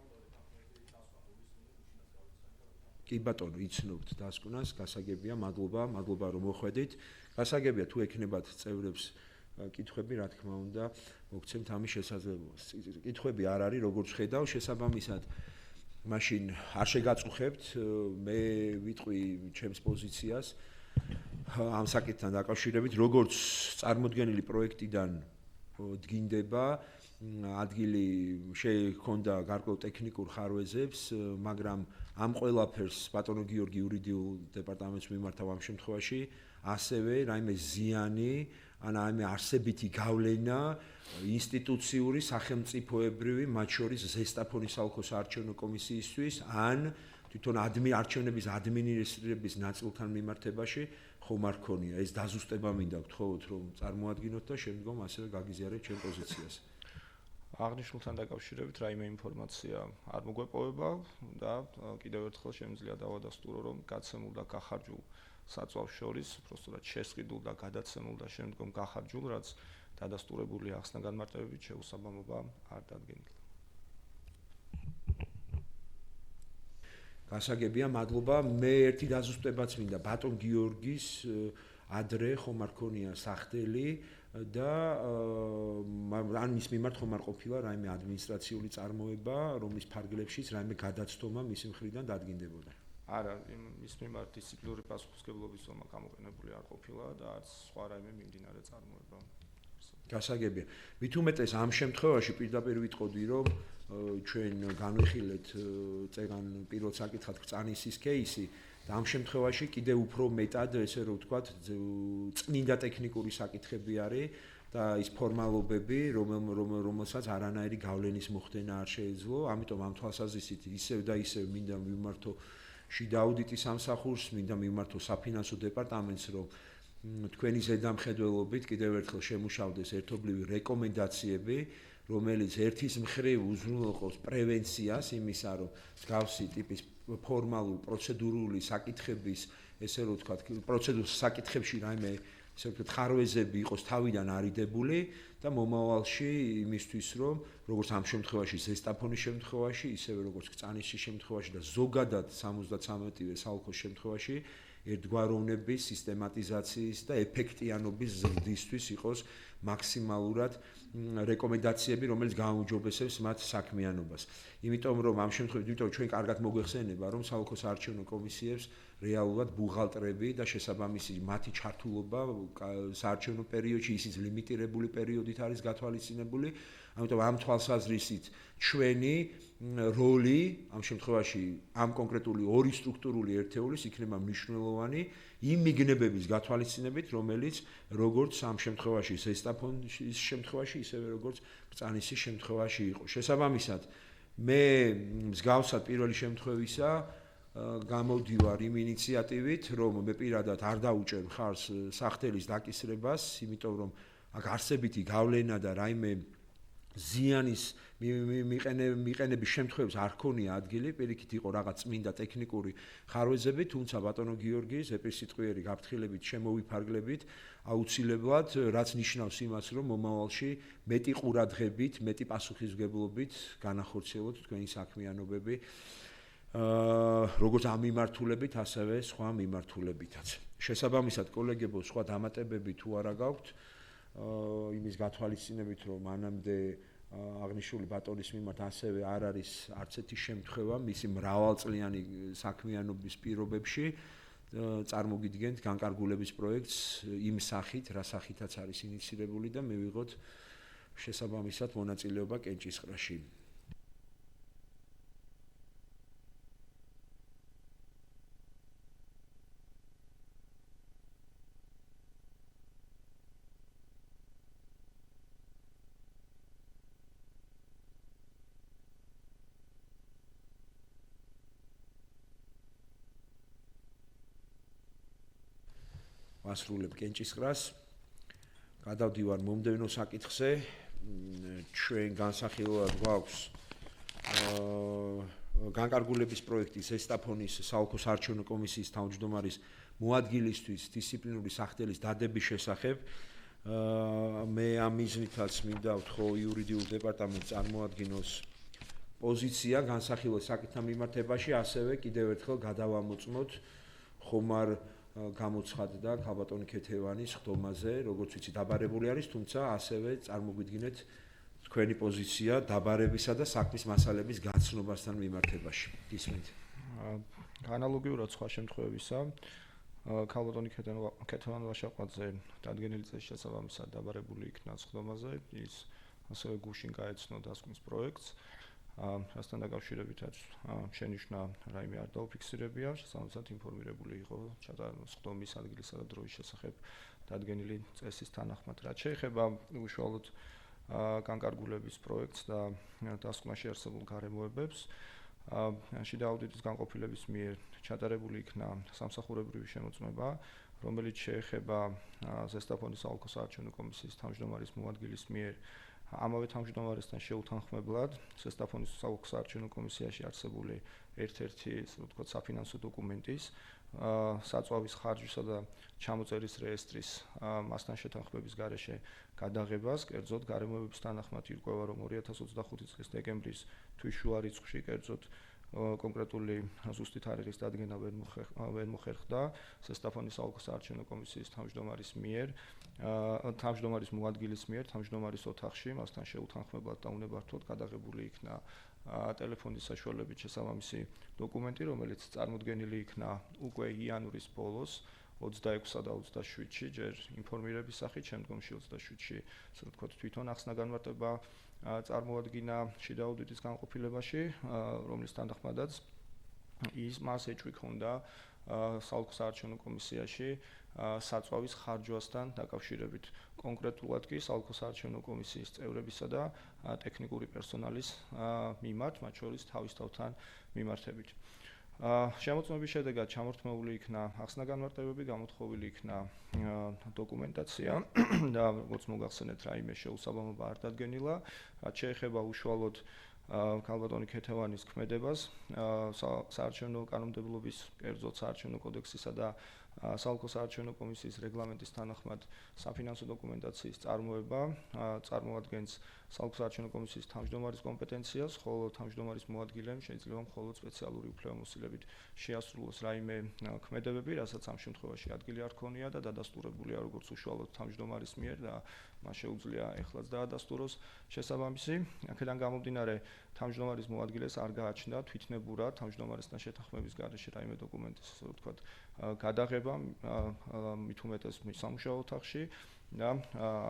კი ბატონო, იცნობთ დასკვნას, გასაგებია, მადლობა რომ მოხვედით. გასაგებია თუ ექნებათ წევრებს კითხვები, რა თქმა უნდა, მოგცემთ ამის შესაძლებლობას. კითხვები არ არის, როგორც ხედავ, შესაბამისად მაშინ არ შეგაწუხებთ, მე ვიტყვი ჩემს პოზიციას ამ საკითხთან დაკავშირებით, როგორც წარმოდგენილი პროექტიდან დგინდება, ადგილი შექონდა გარკვეულ ტექნიკურ ხარვეზებს, მაგრამ ამ ყველაფერს ბატონო გიორგი იურიდიულ დეპარტამენტს მიმართავ ამ შემთხვევაში, ასევე რაიმე ზიანი ან რაიმე არსებითი გავლენა ინსტიტუციური სახელმწიფოებრივი, მათ შორის ზესტაფონის საოლქო საარჩევნო კომისიისთვის ან თვითონ არჩევნების ადმინისტრირების ნაწილთან მიმართებაში ხომ არ ქონია. ეს დაზუსტება მინდა გთხოვოთ, რომ წარმოადგინოთ და შემდგომ ასევე გაგიზიარეთ ჩემ პოზიციას. აღნიშნულთან დაკავშირებით რაიმე ინფორმაცია არ მოგვეპოვება და კიდევ ერთხელ შემიძლია დავადასტურო, რომ გაცემულ და გახარჯულ საწვავს შორის, უბრალოდ შესყიდულ და გადაცემულ და შემდგომ გახარჯულ, რაც დადასტურებული ახსნა განმარტებებით შეუსაბამობა არ დადგენილა. გასაგებია, მადლობა. მე ერთი დაზუსტებაც მინდა ბატონ გიორგის ადრე ხომ არ ქონია სახდელი და ან მის მიმართ ხომ არ ყოფილა რაიმე ადმინისტრაციული წარმოება, რომლის ფარგლებშიც რაიმე გადაცდომა მისი მხრიდან დადგინდებოდა. არა, მის მიმართ დისციპლინური პასუხისმგებლობის ზომა გამოყენებული არ ყოფილა და არც სხვა რაიმე მიმდინარე წარმოება. გასაგებია. მით უმეტეს ამ შემთხვევაში პირდაპირ ვიტყოდი, რომ ჩვენ განვიხილეთ წეგან პირველ საკითხად გწანისის კეისი და ამ შემთხვევაში კიდევ უფრო მეტად, ესე რომ ვთქვათ, წმინდა ტექნიკური საკითხები არის და ის ფორმალობები, რომელსაც არანაირი გავლენის მოხდენა არ შეეძლო, ამიტომ ამ თვალსაზრისით ისევ და ისევ მინდა მიმართო შიდა აუდიტის სამსახურს, მინდა მიმართო საფინანსო დეპარტამენტს, რომ თქვენი ზედამხედველობით კიდევ ერთხელ შემუშავდეს ერთობლივი რეკომენდაციები, რომელიც ერთის მხრივ უზრუნველყოფს პრევენციას იმისა, რომ მსგავსი ტიპის ფორმალურ პროცედურული საკითხების, ესე რომ ვთქვათ, პროცედურის საკითხებში რაიმე ესე ვთქვათ, ხარვეზები იყოს თავიდან არიდებული და მომავალში იმისთვის, რომ როგორც ამ შემთხვევაში ზესტაფონის შემთხვევაში, ისევე როგორც კწანისის შემთხვევაში და ზოგადად 73-ვე საოლქოს შემთხვევაში ერთგვაროვნების, სისტემატიზაციის და ეფექტიანობის ზრდისთვის იყოს მაქსიმალურად რეკომენდაციები, რომელიც გააუმჯობესებს მათ საქმიანობას. იმიტომ რომ ამ შემთხვევაში ჩვენ კარგად მოგვეხსენება, რომ საოლქო საარჩევნო კომისიებს რეალურად ბუღალტრები და შესაბამისი მათი ჩართულობა საარჩევნო პერიოდში ისიც ლიმიტირებული პერიოდით არის გათვალისწინებული. ამიტომ ამ თვალსაზრისით ჩვენი როლი ამ შემთხვევაში ამ კონკრეტული ორი სტრუქტურული ერთეულის იქნება მნიშვნელოვანი იმ მიგნებების გათვალისწინებით, რომელიც როგორც ამ შემთხვევაში ზესტაფონის შემთხვევაში, ისევე როგორც კწანისის შემთხვევაში იყო. შესაბამისად, მე მსგავსად პირველი შემთხვევისა გამოვდივარ იმ ინიციატივით, რომ მე პირადად არ დაუჭერ მხარს სახთელის დაკისრებას, იმიტომ რომ აქ არსებითი გავლენა და რაიმე ზიანის მიყენების შემთხვევებს არ ქონია ადგილი, პირიქით იყო რაღაც წმინდა ტექნიკური ხარვეზები, თუმცა ბატონო გიორგის ეპისიტყვიერი გაფრთხილებით შემოვიფარგლებით აუცილებლად, რაც ნიშნავს იმას, რომ მომავალში მეტი ყურადღებით, მეტი პასუხისმგებლობით განახორციელოთ თქვენი საქმიანობები, როგორც ამ მიმართულებით, ასევე სხვა მიმართულებითაც. შესაბამისად, კოლეგებო, სხვა დამატებები თუ არა გაქვთ, იმის გათვალისწინებით, რომ მანამდე აღნიშნული ბატონის მიმართ ასევე არ არის არც ერთი შემთხვევა მისი მრავალწლიანი საქმიანობის პირობებში წარმოგიდგენთ განკარგულების პროექტს იმ სახით, რა სახითაც არის ინიცირებული და მივიღოთ შესაბამისად მონაწილეობა კენჭისყრაში. ვასრულებ კენჭისყრას. გადავდივარ მომდევნო საკითხზე. ჩვენ განსახილველად გვაქვს განკარგულების პროექტი ზესტაფონის საოლქო საარჩევნო კომისიის თავმჯდომარის მოადგილისთვის დისციპლინური სახთელის დადების შესახებ. მე ამ მიზნითაც მინდა ვთხოვ იურიდიულ დეპარტამენტს წარმოადგინოს პოზიცია განსახილველ საკითხთან მიმართებაში, ასევე კიდევ ერთხელ გადავამოწმოთ ხომარ გამოცხადდა ქალბატონი ქეთევანის ხდომაზე, როგორც ვიცი, დაბარებული არის, თუმცა ასევე წარმოგვიდგინეთ თქვენი პოზიცია დაბარებისა და საქმის მასალების გაცნობასთან მიმართებაში. გისმენთ. ანალოგიურად სხვა შემთხვევებისა, ქალბატონი ქეთევან ვაშაყაძე დადგენილი წესის შესაბამისად დაბარებული იქნა ხდომაზე, ის ასევე გუშინ გაეცნო დასკვნის პროექტს. რასთან დაკავშირებითაც შენიშვნა რაიმე არ დაუფიქსირებია, შესაბამისად ინფორმირებული იყო ჩატარების ხდომის ადგილისა და დროის შესახებ დადგენილი წესის თანახმად. რაც შეეხება უშუალოდ განკარგულების პროექტს და დასკვნაში არსებულ გარემოებებს, შიდა აუდიტის განყოფილების მიერ ჩატარებული იქნა სამსახურებრივი შემოწმება, რომელიც შეეხება ზესტაფონის საოლქო საარჩევნო კომისიის თავმჯდომარის მოადგილის მიერ ამავე თავმჯდომარესთან შეუთანხმებლად ზესტაფონის საოლქო საარჩევნო კომისიაში არსებული ერთ-ერთი, ასე ვთქვათ, საფინანსო დოკუმენტის საწვავის ხარჯვისა და ჩამოწერის რეესტრის მასთან შეთანხმების გარეშე გადაღებას, კერძოდ გარემოებების თანახმად ირკვევა, რომ 2025 წლის დეკემბრის თვის შუა რიცხვში, კერძოდ კონკრეტული ზუსტი თარიღის დადგენა ვერ მოხერხდა ზესტაფონის საოლქო საარჩევნო კომისიის თავმჯდომარის მიერ, თავმჯდომარის მოადგილის მიერ, თავმჯდომარის ოთახში, მასთან შეუთანხმებლად და უნებართვოდ გადაღებული იქნა ტელეფონის საშუალებით შესაბამისი დოკუმენტი, რომელიც წარმოდგენილი იქნა უკვე იანვრის ბოლოს 26-სა და 27-ში, ჯერ ინფორმირების სახით, შემდგომში 27-ში, ასე ვთქვათ, თვითონ ახსნა განმარტება წარმოადგინა შიდა აუდიტის განყოფილებაში, რომლის თანახმადაც მას ეჭვი ჰქონდა საოლქო საარჩევნო კომისიაში საწვავის ხარჯვასთან დაკავშირებით. კონკრეტულად კი საოლქო საარჩევნო კომისიის წევრებისა და ტექნიკური პერსონალის მიმართ, მათ შორის თავისთავთან მიმართებით. შემოწმების შედეგად ჩამორთმეული იქნა ახსნა განმარტებები, გამოთხოვილი იქნა დოკუმენტაცია და როგორც მოგახსენეთ, რაიმე შეუსაბამობა არ დადგენილა, რაც შეეხება უშუალოდ ქალბატონი ქეთევანის ქმედებას საარჩევნო კანონმდებლობის, კერძოდ საარჩევნო კოდექსისა და საოლქო საარჩევნო კომისიის რეგლამენტის თანახმად საფინანსო დოკუმენტაციის წარმოება წარმოადგენს საოლქო საარჩევნო კომისიის თავმჯდომარის კომპეტენციას, ხოლო თავმჯდომარის მოადგილემ შეიძლება მხოლოდ სპეციალური უფლებამოსილებით შეასრულოს რაიმე ქმედებები, რასაც ამ შემთხვევაში ადგილი არ ქონია და დადასტურებულია როგორც უშუალოდ თავმჯდომარის მიერ და მას შეუძლია ეხლაც დაადასტუროს შესაბამისი. აქედან გამომდინარე, თავმჯდომარის მოადგილეს არ გააჩნდა თვითნებურად თავმჯდომარესთან შეთანხმების გარეშე რაიმე დოკუმენტის, ასე ვთქვათ, გადაღება მით უმეტეს სამუშაო ოთახში და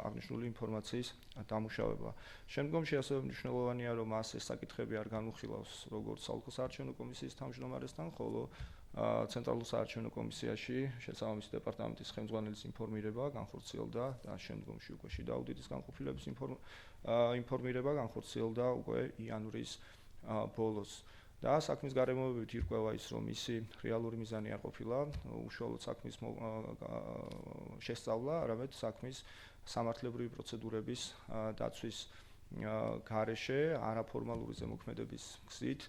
აღნიშნული ინფორმაციის დამუშავება. შემდგომში ასევე მნიშვნელოვანია, რომ მას ეს საკითხები არ განუხილავს როგორც საოლქო საარჩევნო კომისიის თავმჯდომარესთან, ხოლო ცენტრალურ საარჩევნო კომისიაში შესაბამისი დეპარტამენტის ხელმძღვანელის ინფორმირება განხორციელდა და შემდგომში უკვე შიდა აუდიტის განყოფილების ინფორმირება განხორციელდა უკვე იანვრის ბოლოს. და საქმის გარემოებებით ირკვევა ის, რომ ისი რეალური მიზანი არ ყოფილა უშუალოდ საქმის შესწავლა, არამედ საქმის სამართლებრივი პროცედურების დაცვის გარეშე არაფორმალური ზემოქმედების გზით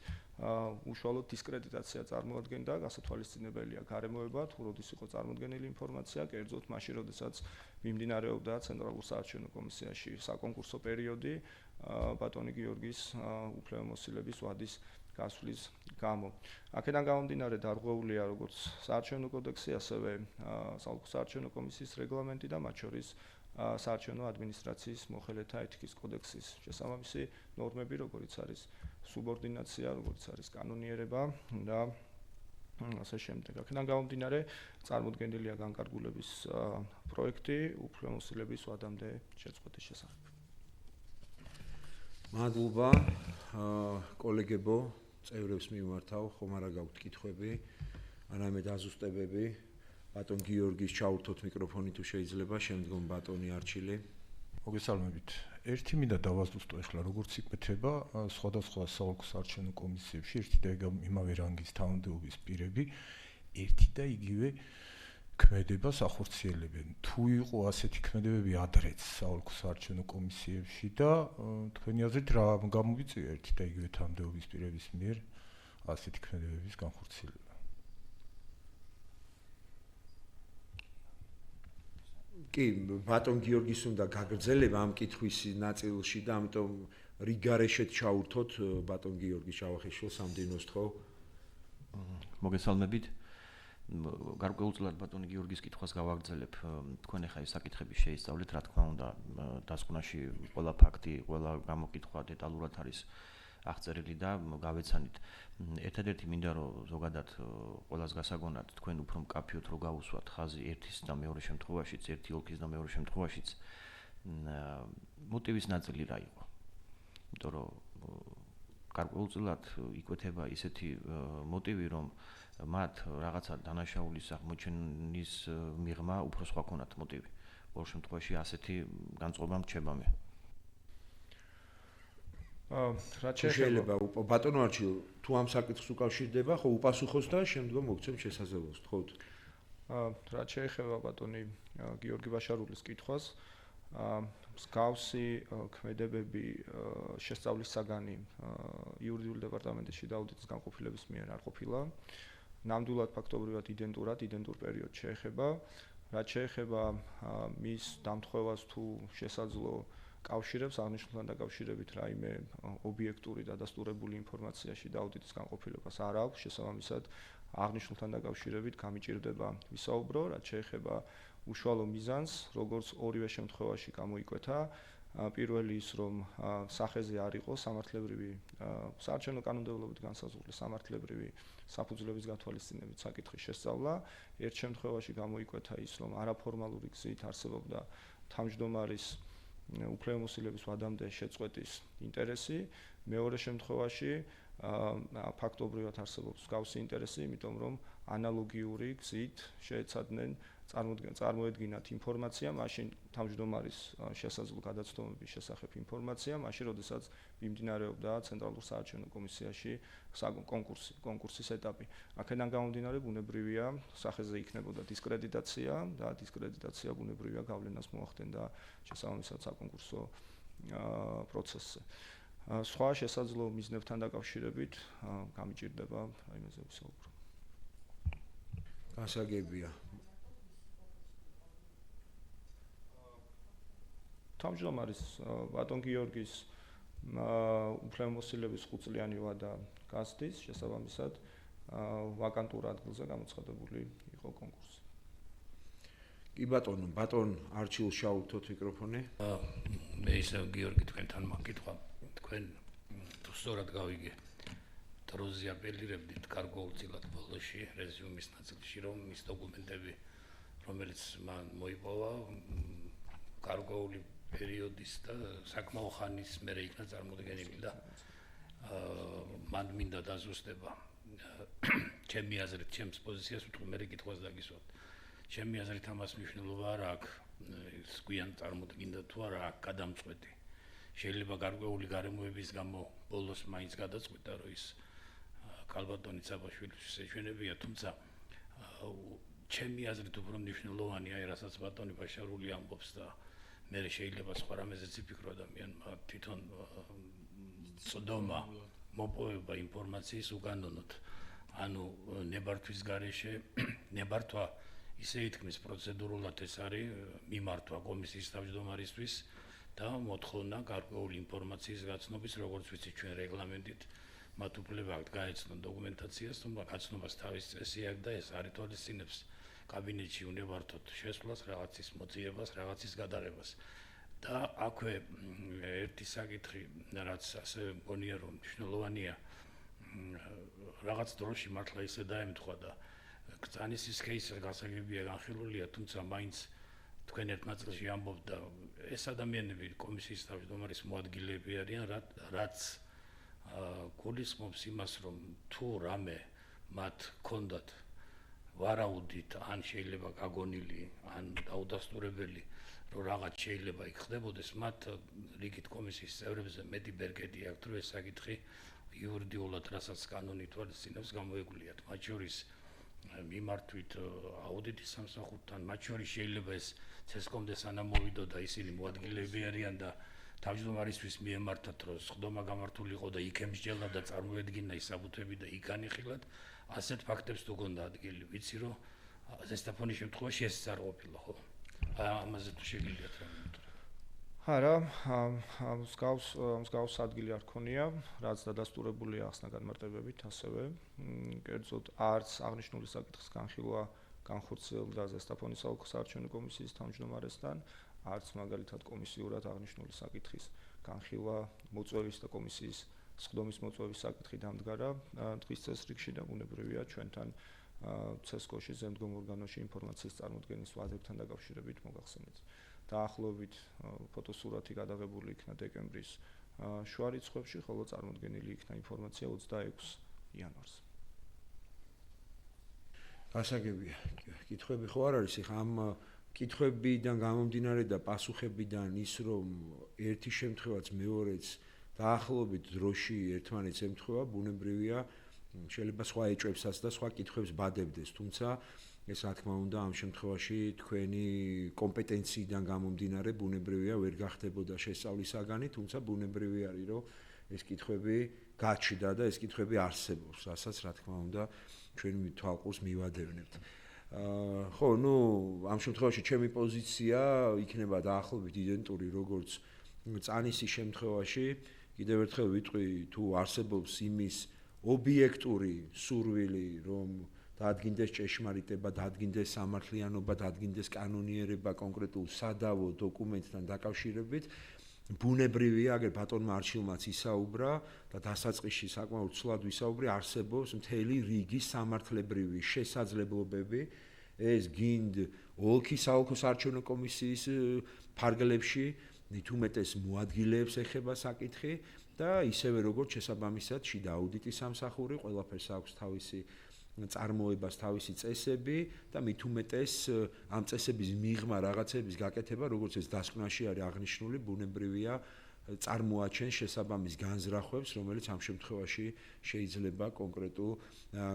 უშუალოდ დისკრედიტაცია წარმოადგენდა, გასათვალისწინებელია გარემოება, თუ როდის იყო წარმოდგენილი ინფორმაცია, კერძოდ მაშინ, როდესაც მიმდინარეობდა ცენტრალურ საარჩევნო კომისიაში საკონკურსო პერიოდი ბატონი გიორგის უფლებამოსილების ვადის გასვლის გამო. აქედან გამომდინარე დარღვეულია როგორც საარჩევნო კოდექსი, ასევე საოლქო საარჩევნო კომისიის რეგლამენტი და მათ შორის საარჩევნო ადმინისტრაციის მოხელეთა ეთიკის კოდექსის შესაბამისი ნორმები, როგორიც არის სუბორდინაცია, როგორიც არის კანონიერება და ასე შემდეგ. აქედან გამომდინარე წარმოდგენილია განკარგულების პროექტი უფლებამოსილების ვადამდე შეწყვეტის შესახებ. მადლობა კოლეგებო, წევრებს მიმართავ, ხომ არა გაქვთ კითხვები, არამედ აზუსტებები. ბატონ გიორგის ჩაურთოთ მიკროფონი თუ შეიძლება, შემდგომ ბატონი არჩილი. მოგესალმებით. ერთი მინდა დავაზუსტო ახლა როგორც იკვეთება სხვადასხვა საოლქო საარჩევნო კომისიებში ერთი და იმავე რანგის თანამდებობის პირები ერთი და იგივე ქმედებას ახორციელებენ. თუ იყო ასეთი ქმედებები ადრეც საოლქო საარჩევნო კომისიებში და თქვენი აზრით რა გამოვიწვია ერთი და იგივე თანამდებობის პირების მიერ ასეთი ქმედებების განხორციელება? კი, ბატონ გიორგის უნდა გაგრძელება ამ კითხვის ნაწილში და ამიტომ რიგარეშეთ ჩაურთოთ ბატონ გიორგის ჩავახიშვილს სამდივნოს თქო. მოგესალმებით. გარკვეულწილად ბატონი გიორგის კითხვას გავაგრძელებ. თქვენ ახლა ეს საკითხები შეისწავლეთ, რა თქმა უნდა, დასკვნაში ყველა ფაქტი, ყველა გამოკითხვა დეტალურად არის აღწერილი და გავეცანით. ერთადერთი მინდა რომ ზოგადად ყველას გასაგონად თქვენ უფრო მკაფიოდ რო გაუსვათ ხაზი ერთის და მეორე შემთხვევაშიც, ერთი ოლქის და მეორე შემთხვევაშიც მოტივის ნაწილი რა იყო. იმიტომ რომ გარკვეულწილად იკვეთება ისეთი მოტივი, რომ მათ რაღაცა დანაშაულის აღმოჩენის მიღმა უფრო სხვა ქონათ მოტივი. բոլ შემთხვევაში ასეთი განწყობა მრჩება მე. რა შეიძლება ბატონო არჩილ თუ ამ საკითხს უკავშირდება, ხო უპასუხოს და შემდგომ მოგცემ შესაძლებლობას, თხოვთ. რა შეეხება ბატონი გიორგი ბაშარულის კითხვას, მსგავსი ქმედებები შესწავლის საგანი იურიდიულ დეპარტამენტის შიდა აუდიტის განყოფილების მიერ არ ყოფილა. ნამდვილად ფაქტობრივად იდენტურ პერიოდს შეეხება. რაც შეეხება მის დამთხოვას თუ შესაძლო კავშირებს, აღნიშნულთან დაკავშირებით რაიმე ობიექტური დადასტურებული ინფორმაცია შიდა აუდიტის განყოფილებას არ აქვს, შესაბამისად აღნიშნულთან დაკავშირებით გამიჭირდება ვისაუბრო, რაც შეეხება უშუალო მიზანს, როგორც ორივე შემთხვევაში გამოიკვეთა. პირველი ის, რომ სახეზე არ იყო სამართლებრივი საარჩევნო კანონმდებლობით განსაზღვრული სამართლებრივი საფუძვლების გათვალისწინებით საკითხის შესწავლა. ერთ შემთხვევაში გამოიკვეთა ის, რომ არაფორმალური გზით არსებობდა თავმჯდომარის უფლებამოსილების ვადამდე შეწყვეტის ინტერესი. მეორე შემთხვევაში ფაქტობრივად არსებობს მსგავსი ინტერესი, იმიტომ რომ ანალოგიური გზით შეეცადნენ წარმოედგინათ ინფორმაცია, მაშინ თავმჯდომარის შესაძლო გადაცდომების შესახებ ინფორმაცია, მაშინ როდესაც მიმდინარეობდა ცენტრალურ საარჩევნო კომისიაში კონკურსის ეტაპი. აქედან გამომდინარე ბუნებრივია სახეზე იქნებოდა დისკრედიტაცია და დისკრედიტაცია ბუნებრივია გავლენას მოახდენდა შესაბამისად საკონკურსო პროცესზე. სხვა შესაძლო მიზნებთან დაკავშირებით გამიჭირდება რაიმეზე ვისაუბრო. გასაგებია. თავმჯდომარის ბატონ გიორგის უფლებამოსილების 5 წლიანი ვადა გასდის, შესაბამისად ვაკანტურ ადგილზე გამოცხადებული იყო კონკურსი. კი ბატონო, ბატონ არჩილ შაურთოთ მიკროფონი. მე ისევ გიორგი თქვენთან მაკითხვა, თქვენ თუ სწორად გავიგე, დროზე აპელირებდით გარკვეულწილად ბოლოში რეზიუმის ნაწილში, რომ ის დოკუმენტები, რომელიც მან მოიპოვა, გარკვეული პერიოდის და საკმაო ხანის მერე იქნა წარმოდგენილი და მან მინდა დაზუსტება ჩემი აზრით, ჩემს პოზიციას ვთქვი, მე კითხვას დაგისვათ. ჩემი აზრით ამას მნიშვნელობა არ აქვს, ის გვიან წარმოდგინდა თუ არა აქვს გადამწყვეტი. შეიძლება გარკვეული გარემოების გამო ბოლოს მაინც გადაწყვეტა, რომ ის ქალბატონი ცაბაშვილის შეჩვენებია, თუმცა ჩემი აზრით უფრო მნიშვნელოვანია, რასაც ბატონი ბაშარული ამბობს და მე შეიძლება სხვა რამეზეც იფიქრო ადამიანმა თვითონ წდომა მოპოვება ინფორმაციის უკანონოდ. ანუ ნებართვის გარეშე ნებართვა ისე ითქმის პროცედურულად ეს არის მიმართვა კომისიის თავმჯდომარისთვის და მოთხოვნა გარკვეული ინფორმაციის გაცნობის, როგორც ვიცით ჩვენ რეგლამენტით მათ უფლება აქვთ გაეცნონ დოკუმენტაციას, თუმცა გაცნობას თავის წესი აქვს და ეს არ ითვალისწინებს კაბინეტში უნებართვოდ შესვლას, რაღაცის მოძიებას, რაღაცის გადაღებას. და აქვე ერთი საკითხი, რაც ასევე მგონია რომ მნიშვნელოვანია, რაღაც დროში მართლა ისე დაემთხვა და კწანისის кейსი გასაგებია განხილულია, თუმცა მაინც თქვენ ერთ ნაწილში ამბობთ და ეს ადამიანები კომისიის თავმჯდომარის მოადგილეები არიან, რაც გულისხმობს იმას, რომ თუ რამე მათ ჰქონდათ ვარაუდით, ან შეიძლება გაგონილი, ან დაუდასტურებელი, რომ რაღაც შეიძლება იქ ხდებოდეს, მათ რიგით კომისიის წევრებზე მეტი ბერკეტი აქვთ, რომ ეს საკითხი იურიდიულად, რასაც კანონი ითვალისწინებს, გამოეგვლიათ. მათ შორის მიმართვით აუდიტის სამსახურთან, მათ შორის შეიძლება ეს ცესკომდე სანამ მოვიდო და ისინი მოადგილეები არიან და თავმჯდომარისთვის მიემართათ, რომ სხდომა გამართული იყო და იქ ემსჯელნა და წარმოედგინა ის საბუთები და იქ განიხილათ. ასეთ ფაქტებს თუ გონდა ადგილი, ვიცი რომ ზესტაფონის შემთხვევაში ესეც არ ყოფილა, ხო? ამაზე თუ შეგიძლიათ რამე. არა, მსგავს ადგილი არ ქონია, რაც დადასტურებულია ახსნა განმარტებებით, ასევე კერძოდ არც აღნიშნული საკითხის განხილვა განხორციელდა ზესტაფონის საოლქო საარჩევნო კომისიის თავმჯდომარესთან, არც მაგალითად კომისიურად აღნიშნული საკითხის განხილვა მოწვევის და კომისიის სხდომის მოწვევის საკითხი დამდგარა დღის წესრიგში და ბუნებრივია ჩვენთან ცესკოში ზემდგომ ორგანოში ინფორმაციის წარმოდგენის ვადებთან დაკავშირებით მოგახსენეთ. დაახლოებით ფოტოსურათი გადაღებული იქნა დეკემბრის შუა რიცხვებში, ხოლო წარმოდგენილი იქნა ინფორმაცია 26 იანვარს. გასაგებია, კითხვები ხო არ არის, ხა ამ კითხვებიდან გამომდინარე და პასუხებიდან ის რომ ერთი შემთხვევაც მეორეც დაახლოებით დროში ერთმანეთს ემთხვევა, ბუნებრივია, შეიძლება სხვა ეჭვებსაც და სხვა კითხვებს ბადებდეს, თუმცა ეს რა თქმა უნდა ამ შემთხვევაში თქვენი კომპეტენციიდან გამომდინარე ბუნებრივია ვერ გახდებოდა შესწავლის საგანი, თუმცა ბუნებრივი არის რომ ეს კითხვები გაჩნდა და ეს კითხვები არსებობს, რასაც რა თქმა უნდა ჩვენ თვალყურს მივადევნებთ. ხო, ნუ ამ შემთხვევაში ჩემი პოზიცია იქნება დაახლოებით იდენტური როგორც წანისის შემთხვევაში. კიდევ ერთხელ ვიტყვი, თუ არსებობს იმის ობიექტური სურვილი, რომ დადგინდეს ჭეშმარიტება, დადგინდეს სამართლიანობა, დადგინდეს კანონიერება კონკრეტულ სადავო დოკუმენტთან დაკავშირებით, ბუნებრივია, აგერ ბატონმა არჩილმაც ისაუბრა და დასაწყისში საკმაოდ ცვლად ვისაუბრე, არსებობს მთელი რიგი სამართლებრივი შესაძლებლობები, ეს გინდ ოლქის საოლქო საარჩევნო კომისიის ფარგლებში, მით უმეტეს მოადგილეებს ეხება საკითხი და ისევე როგორც შესაბამისად შიდა აუდიტის სამსახური, ყველაფერს აქვს თავისი წარმოებას, თავისი წესები და მით უმეტეს ამ წესების მიღმა რაღაცების გაკეთება, როგორც ეს დასკვნაში არის აღნიშნული, ბუნებრივია წარმოაჩენს შესაბამის განზრახვებს, რომელიც ამ შემთხვევაში შეიძლება კონკრეტულ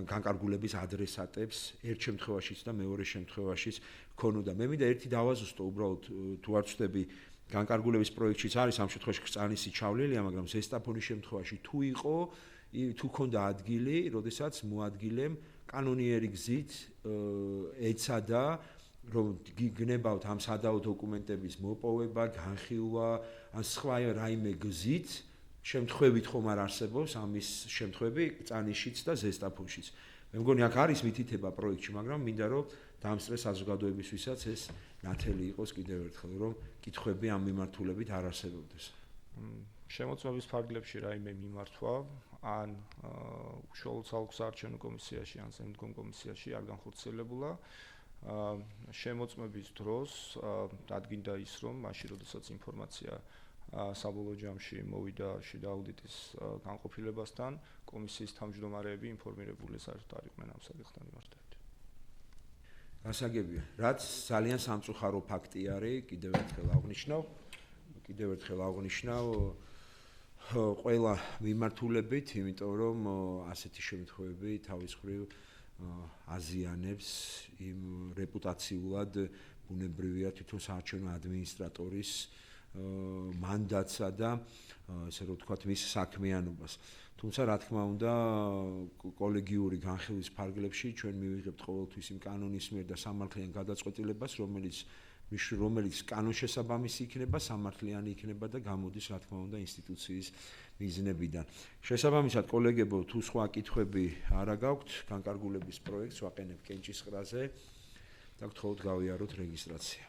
განკარგულების ადრესატებს ერთ შემთხვევაშიც და მეორე შემთხვევაშიც ქონოდა. მე მინდა ერთი დავაზუსტო, უბრალოდ თუ არ ვწდები, განკარგულების პროექტშიც არის ამ შემთხვევაში კწანისი ჩავლილია, მაგრამ ზესტაფონის შემთხვევაში თუ იყო, თუ ქონდა ადგილი, როდესაც მოადგილემ კანონიერი გზით ეცადა რომ გნებავთ ამ სადავო დოკუმენტების მოპოვება, განხილვა, ან სხვა რაიმე გზით, შემთხვევით ხომ არ არსებობს ამის შემთხვევები კწანისშიც და ზესტაფონშიც. მე მგონი აქ არის მითითება პროექტში, მაგრამ მინდა რომ დამსწრე საზოგადოებისთვისაც ეს ნათელი იყოს კიდევ ერთხელ, რომ კითხვები ამ მიმართულებით არ არსებობდეს. შემოწმების ფარგლებში რაიმე მიმართვა, ან უშუალოდ საოლქო საარჩევნო კომისიაში, ან ზემდგომ კომისიაში არ განხორციელებულა. შემოწმების დროს დადგინდა ის, რომ მაშინ, როდესაც ინფორმაცია საბოლოო ჯამში მოვიდა შიდა აუდიტის განყოფილებასთან, კომისიის თავმჯდომარეები ინფორმირებული არ იყვნენ ამ საკითხთან მიმართებით. გასაგებია, რაც ძალიან სამწუხარო ფაქტი არის, კიდევ ერთხელ აღვნიშნავ, ყველა მიმართულებით, იმიტომ რომ ასეთი შემთხვევები თავის მხრივ აზიანებს იმ რეპუტაციულად ბუნებრივია თვითონ საარჩევნო ადმინისტრატორის მანდატსა და ესე რომ ვთქვათ მის საქმიანობას. თუმცა რა თქმა უნდა კოლეგიური განხილვის ფარგლებში ჩვენ მივიღებთ ყოველთვის იმ კანონის მიერ და სამართლიან გადაწყვეტილებას, რომელიც კანონშესაბამისი იქნება, სამართლიანი იქნება და გამოდის რა თქმა უნდა ინსტიტუციის მიზნებიდან. შესაბამისად კოლეგებო თუ სხვა კითხვები არა გაქვთ, განკარგულების პროექტს ვაყენებ კენჭისყრაზე და გთხოვთ გავიაროთ რეგისტრაცია.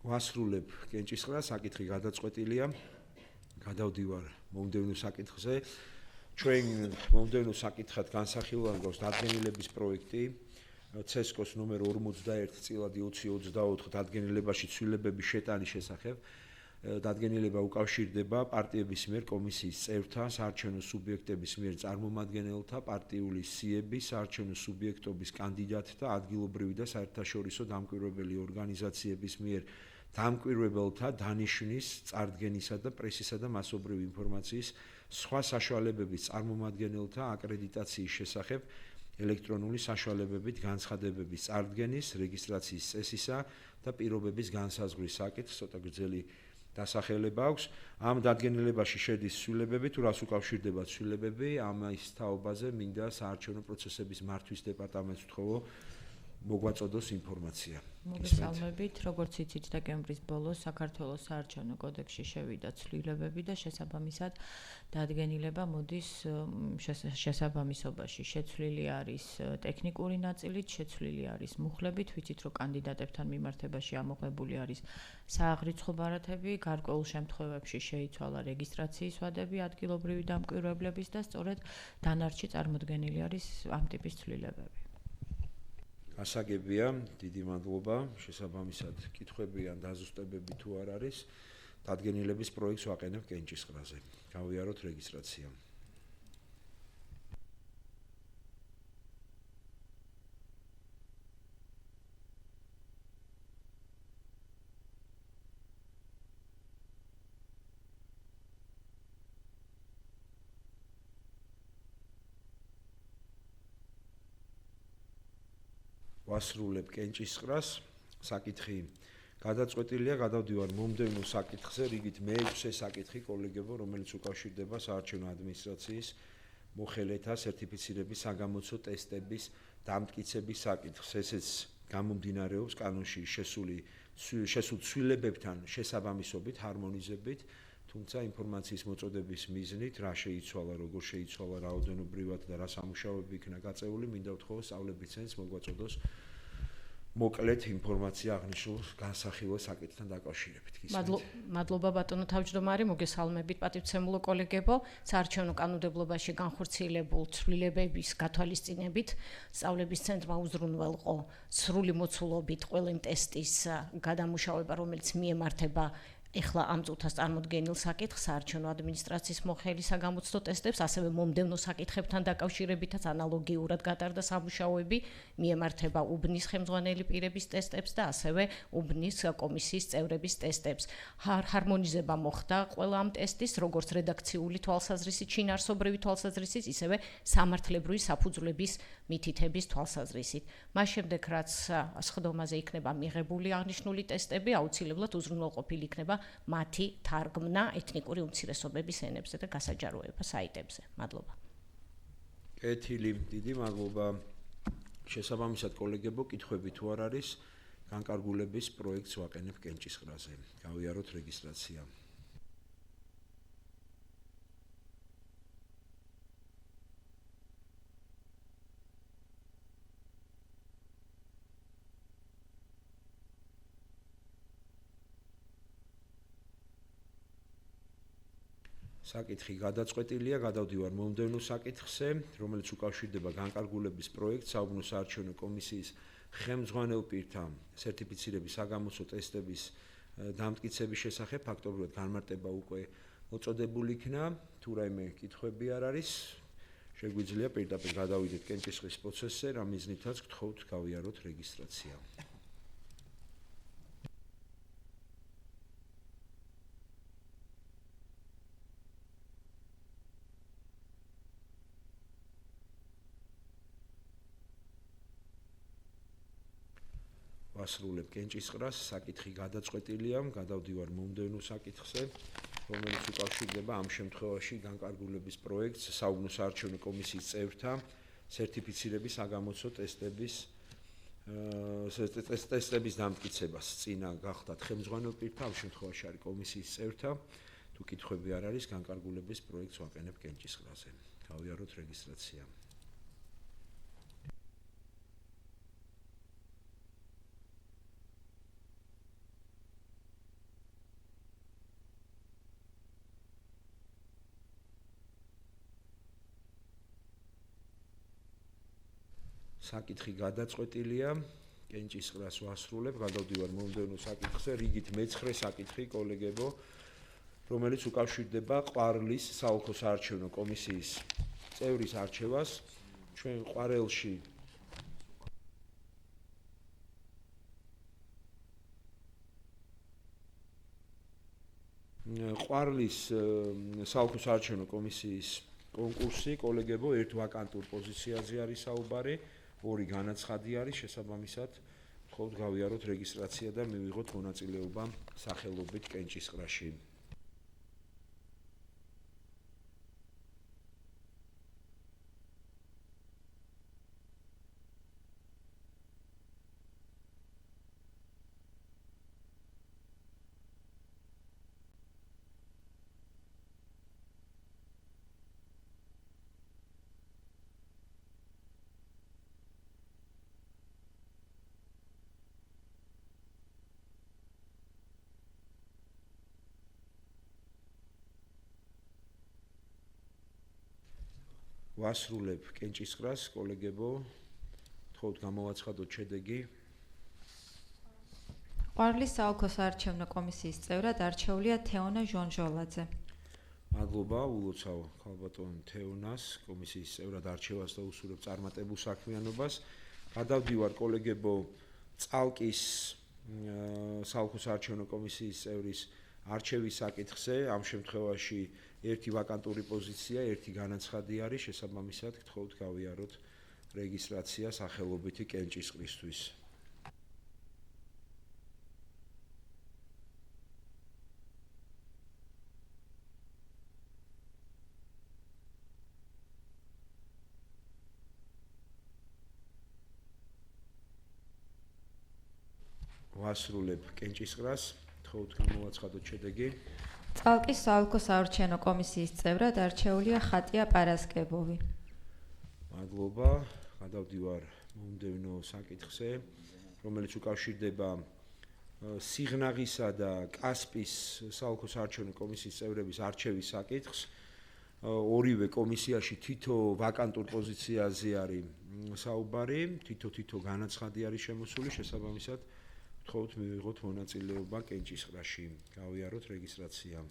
ვასრულებ კენჭისყრას, საკითხი გადაწყვეტილია. გადავდივარ მომდევნო საკითხზე. ჩვენ მომდევნო საკითხად განსახილვან გვაქვს დადგენილების პროექტი CESCO-ს ნომერ 41/2024 დადგენილებაში ცვლილებების შეტანის შესახებ. დადგენილება უკავშირდება პარტიების მიერ კომისიის წევრთა, საარჩევნო სუბიექტების მიერ წარმომადგენელთა, პარტიული სიების, საარჩევნო სუბიექტობის კანდიდატთა, ადგილობრივი და საერთაშორისო დამკვირვებელი ორგანიზაციების მიერ დამკვირვებელთა დანიშვნის, წარდგენისა და პრესისა და მასობრივი ინფორმაციის სხვა საშუალებების წარმომადგენელთა აკრედიტაციის შესახებ ელექტრონული საშუალებებით განცხადებების წარდგენის, რეგისტრაციის წესისა და პირობების განსაზღვრის საკითხს ცოტა გრძელი დასახელება აქვს. ამ დადგენილებაში შედის ცვლილებები, თუ რას უკავშირდება ცვლილებები, ამის თაობაზე მინდა საარჩევნო პროცესების მართვის დეპარტამენტს ვთხოვო მოგვაწოდოს ინფორმაცია. მოგესალმებით, როგორც იცით, დეკემბრის ბოლოს საქართველოს საარჩევნო კოდექსში შევიდა ცვლილებები და შესაბამისად დადგენილება მოდის შესაბამისობაში. შეცვლილი არის ტექნიკური ნაწილით, შეცვლილი არის მუხლებით, ვიცით, რომ კანდიდატებთან მიმართებაში ამოღებული არის სააღრიცხვო ბარათები, გარკვეულ შემთხვევებში შეიცვალა რეგისტრაციის ვადები ადგილობრივი დამკვირვებლების და სწორედ დანარჩი წარმოდგენილი არის ამ ტიპის ცვლილებები. ასაგებია, დიდი მადლობა. შესაბამისად, კითხვები ან დაზუსტებები თუ არ არის, დადგენილების პროექტს ვაყენებ კენჭისყრაზე. გავიაროთ რეგისტრაცია. ვასრულებ კენჭისყრას, საკითხი გადაწყვეტილია, გადავდივარ მომდევნო საკითხზე, რიგით მე-6 საკითხი კოლეგებო, რომელიც უკავშირდება საარჩევნო ადმინისტრაციის მოხელეთა სერტიფიცირების საგამოცდო ტესტების დამტკიცების საკითხს. ესეც გამომდინარეობს კანონში შესულ ცვლილებებთან შესაბამისობით, ჰარმონიზებით, თუმცა ინფორმაციის მოწოდების მიზნით, რა შეიცვალა, როგორ შეიცვალა, რაოდენობრივად და რა სამუშაოები იქნა გაწეული, მინდა ვთხოვო სწავლების ცენტრს მოგვაწოდოს მოკლედ ინფორმაცია აღნიშნულ განსახილველ საკითხთან დაკავშირებით. მადლობა ბატონო თავმჯდომარე, მოგესალმებით პატივცემულო კოლეგებო. საარჩევნო კანონმდებლობაში განხორციელებულ ცვლილებების გათვალისწინებით სწავლების ცენტრმა უზრუნველყო სრული მოცულობით ყველა იმ ტესტის გადამუშავება, რომელიც მიემართება ეხლა ამ წუთას წარმოდგენილ საკითხს საარჩევნო ადმინისტრაციის მოხელი საგამოცდო ტესტებს, ასევე მომდევნო საკითხებთან დაკავშირებითაც ანალოგიურად გატარდა სამუშაოები, მიემართება უბნის ხელმძღვანელი პირების ტესტებს და ასევე უბნის კომისიის წევრების ტესტებს. ჰარმონიზება მოხდა ყველა ამ ტესტის, როგორც რედაქციული თვალსაზრისით, შინაარსობრივი თვალსაზრისით, ისევე სამართლებრივი საფუძვლების მითითების თვალსაზრისით. მას შემდეგ, რაც სხდომაზე იქნება მიღებული აღნიშნული ტესტები, აუცილებლად უზრუნველყოფილი იქნება მათი თარგმნა ეთნიკური უმცირესობების ენებზე და გასაჯაროება საიტებზე. მადლობა. კეთილი, დიდი მადლობა. შესაბამისად კოლეგებო, კითხვები თუ არ არის, განკარგულების პროექტს ვაყენებ კენჭისყრაზე. გავიაროთ რეგისტრაცია. საკითხი გადაწყვეტილია, გადავდივარ მომდევნო საკითხზე, რომელიც უკავშირდება განკარგულების პროექტს საუბნო საარჩევნო კომისიის ხელმძღვანელ პირთა სერტიფიცირების საგამოცდო ტესტების დამტკიცების შესახებ. ფაქტობრივად განმარტება უკვე მოწოდებული იქნა, თუ რაიმე კითხვები არ არის, შეგვიძლია პირდაპირ გადავიდეთ კენჭისყრის პროცესზე, რა მიზნითაც გთხოვთ გავიაროთ რეგისტრაცია. ვასრულებ კენჭისყრას, საკითხი გადაწყვეტილია, გადავდივარ მომდევნო საკითხზე, რომელიც უკავშირდება ამ შემთხვევაში განკარგულების პროექტს საუბნო საარჩევნო კომისიის წევრთა სერტიფიცირების საგამოცდო ტესტების დამტკიცებას. წინა გახდათ ხელმძღვანელ პირთა, ამ შემთხვევაში არის კომისიის წევრთა. თუ კითხვები არ არის, განკარგულების პროექტს ვაყენებ კენჭისყრაზე. გავიაროთ რეგისტრაცია. საკითხი გადაწყვეტილია, კენჭისყრას ვასრულებ, გადავდივარ მომდევნო საკითხზე, რიგით მე-9 საკითხი, კოლეგებო, რომელიც უკავშირდება ყვარლის საოლქო საარჩევნო კომისიის წევრის არჩევას. ჩვენ ყვარელში ყვარლის საოლქო საარჩევნო კომისიის კონკურსი, კოლეგებო, ერთ ვაკანტურ პოზიციაზე არის საუბარი. 2 განაცხადი არის, შესაბამისად, გთხოვთ გავიაროთ რეგისტრაცია და მივიღოთ მონაწილეობა სახელობით კენჭისყრაში. ვასრულებ კენჭისყრას, კოლეგებო, გთხოვთ გამოვაცხადოთ შედეგი. ყვარლის საოლქო საარჩევნო კომისიის წევრად არჩეულია თეონა ჟონჟოლაძე. მადლობა, ულოცავ ქალბატონ თეონას, კომისიის წევრად არჩევას და უსურვებ წარმატებულ საქმიანობას. გადავდივარ, კოლეგებო, წალკის საოლქო საარჩევნო კომისიის წევრის არჩევის საკითხზე. ამ შემთხვევაში ერთი ვაკანტური პოზიცია, ერთი განაცხადი არის, შესაბამისად, გთხოვთ გავიაროთ რეგისტრაცია სახელობითი კენჭისყრისთვის. ვასრულებ კენჭისყრას, გთხოვთ გამოვაცხადოთ შედეგი. წალკის საოლქო საარჩევნო კომისიის წევრად არჩეულია ხატია პარასკევოვი. მადლობა, გადავდივარ მომდევნო საკითხზე, რომელიც უკავშირდება სიღნაღისა და კასპის საოლქო საარჩევნო კომისიის წევრების არჩევის საკითხს. ორივე კომისიაში თითო ვაკანტურ პოზიციაზე არის საუბარი, თითო განაცხადი არის შემოსული, შესაბამისად, გთხოვთ მივიღოთ მონაწილეობა კენჭისყრაში. გავიაროთ რეგისტრაცია.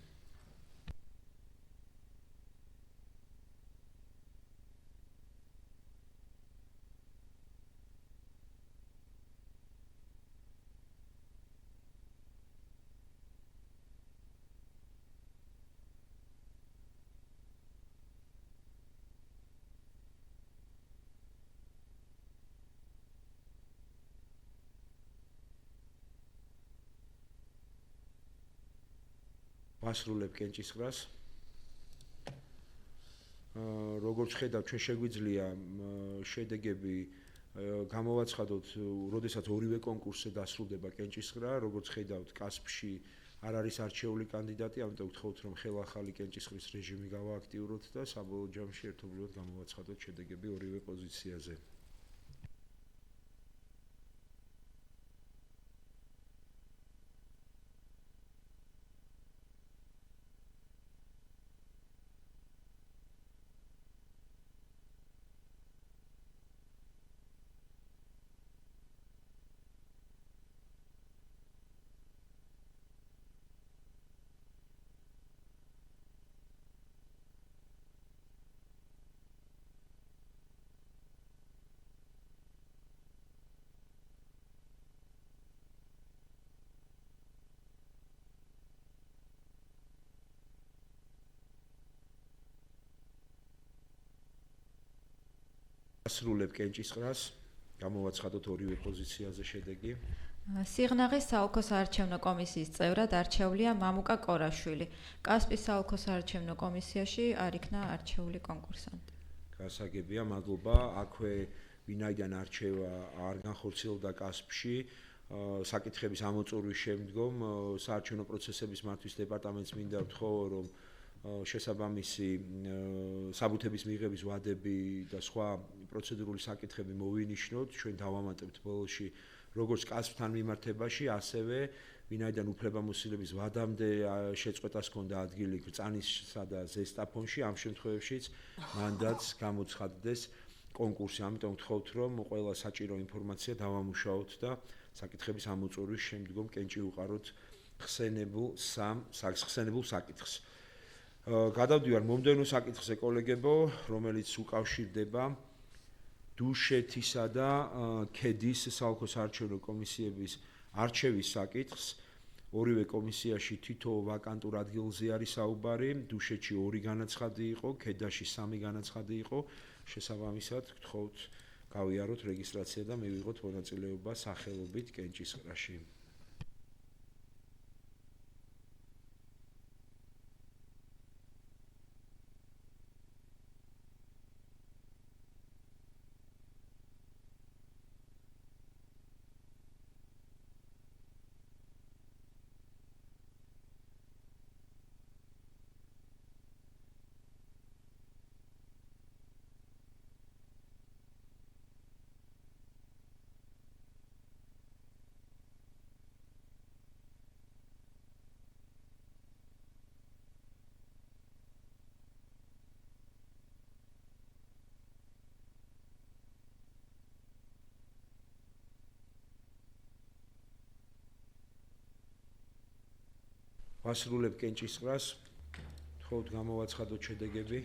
ვასრულებ კენჭისყრას. როგორც ხედავთ, ჩვენ შეგვიძლია შედეგები გამოვაცხადოთ, როდესაც ორივე კონკურსზე დასრულდება კენჭისყრა, როგორც ხედავთ, კასპში არ არის არჩეული კანდიდატი, ამიტომ გთხოვთ, რომ ხელახალი კენჭისყრის რეჟიმი გავააქტიუროთ და საბოლოო ჯამში ერთობლივად გამოვაცხადოთ შედეგები ორივე პოზიციაზე. ასრულებ კენჭისყრას, გამოვაცხადოთ ორივე პოზიციაზე შედეგი. სიღნაღის საოლქო საარჩევნო კომისიის წევრად არჩეულია მამუკა კორაშვილი. კასპის საოლქო საარჩევნო კომისიაში არ იქნა არჩეული კონკურსანტი. გასაგებია, მადლობა. აქვე ვინაიდან არჩევა არ განხორციელდა კასპში, საკითხების ამოწურვის შემდგომ საარჩევნო პროცესების მართვის დეპარტამენტს მინდა ვთხოვო, რომ შესაბამისი საბუთების მიღების ვადები და სხვა პროცედურული საკითხები მოვინიშნოთ, ჩვენ დავამატებთ ბოლოში როგორც კასპთან მიმართებაში, ასევე ვინაიდან უფლებამოსილების ვადამდე შეწყვეტას ჰქონდა ადგილი გრწანისსა და ზესტაფონში, ამ შემთხვევაშიც მანდაც გამოცხადდეს კონკურსი. ამიტომ ვთხოვთ, რომ ყველა საჭირო ინფორმაცია დავამუშაოთ და საკითხების ამოწურვის შემდგომ კენჭი უყაროთ ხსენებულ საკითხს. გადავდივარ მომდევნო საკითხზე, კოლეგებო, რომელიც უკავშირდება დუშეთისა და ქედის საოლქო საარჩევნო კომისიების არჩევის საკითხს. ორივე კომისიაში თითო ვაკანტურ ადგილზე არის საუბარი. დუშეთში 2 განაცხადი იყო, ქედაში 3 განაცხადი იყო. შესაბამისად, გთხოვთ გავიაროთ რეგისტრაცია და მივიღოთ მონაწილეობა სახელობით კენჭისყრაში. ვასრულებ კენჭისყრას, თხოვთ გამოვაცხადოთ შედეგები.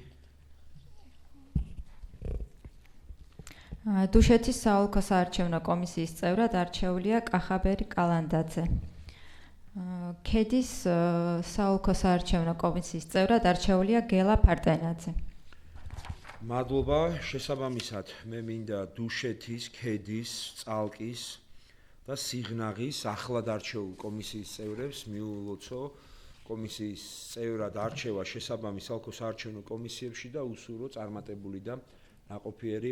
დუშეთის საოლქო საარჩევნო კომისიის წევრად არჩეულია კახაბერი კალანდაძე. ქედის საოლქო საარჩევნო კომისიის წევრად არჩეულია გელა ფარტენაძე. მადლობა. შესაბამისად, მე მინდა დუშეთის, ქედის, წალკის და სიღნაღის ახლად არჩეულ კომისიის წევრებს მიულოცო კომისიის წევრად არჩევა შესაბამის საოლქო საარჩევნო კომისიებში და უსურო წარმატებული და ნაყოფიერი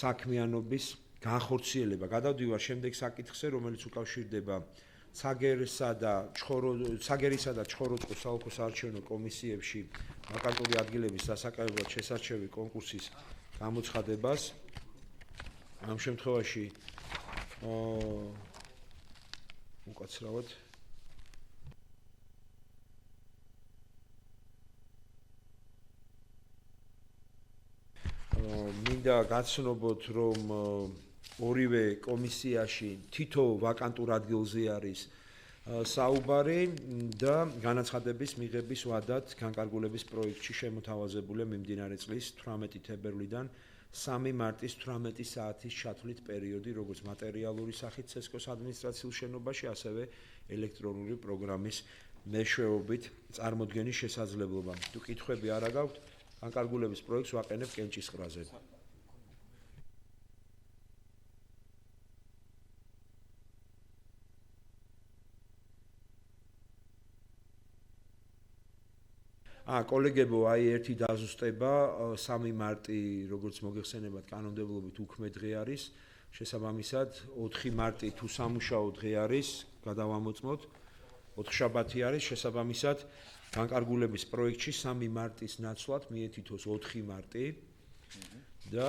საქმიანობის განხორციელება. გადავდივარ შემდეგ საკითხზე, რომელიც უკავშირდება ცაგერისა და ჩხოროწყუს საოლქო საარჩევნო კომისიებში ვაკანტური ადგილების დასაკავებლად შესარჩევი კონკურსის გამოცხადებას. ამ შემთხვევაში უკაცრავად მინდა გაცნობოთ, რომ ორივე კომისიაში თითო ვაკანტურ ადგილზე არის საუბარი და განაცხადების მიღების ვადად განკარგულების პროექტში შემოთავაზებულია მიმდინარე წლის 18 თებერვლიდან 3 მარტის 18 საათის ჩათვლით პერიოდი, როგორც მატერიალური სახით ცესკოს ადმინისტრაციულ შენობაში, ასევე ელექტრონული პროგრამის მეშვეობით წარმოდგენის შესაძლებლობა. თუ კითხვები არ გაქვთ, განკარგულების პროექტს ვაყენებ კენჭისყრაზე. კოლეგებო, აი ერთი დაზუსტება, 3 მარტი, როგორც მოგეხსენებათ, კანონმდებლობით უქმე დღე არის. შესაბამისად, 4 მარტი თუ სამუშაო დღე არის, გადავამოწმოთ. 4 შაბათი არის, შესაბამისად, განკარგულების პროექტში 3 მარტის ნაცვლად მიეთითოს 4 მარტი და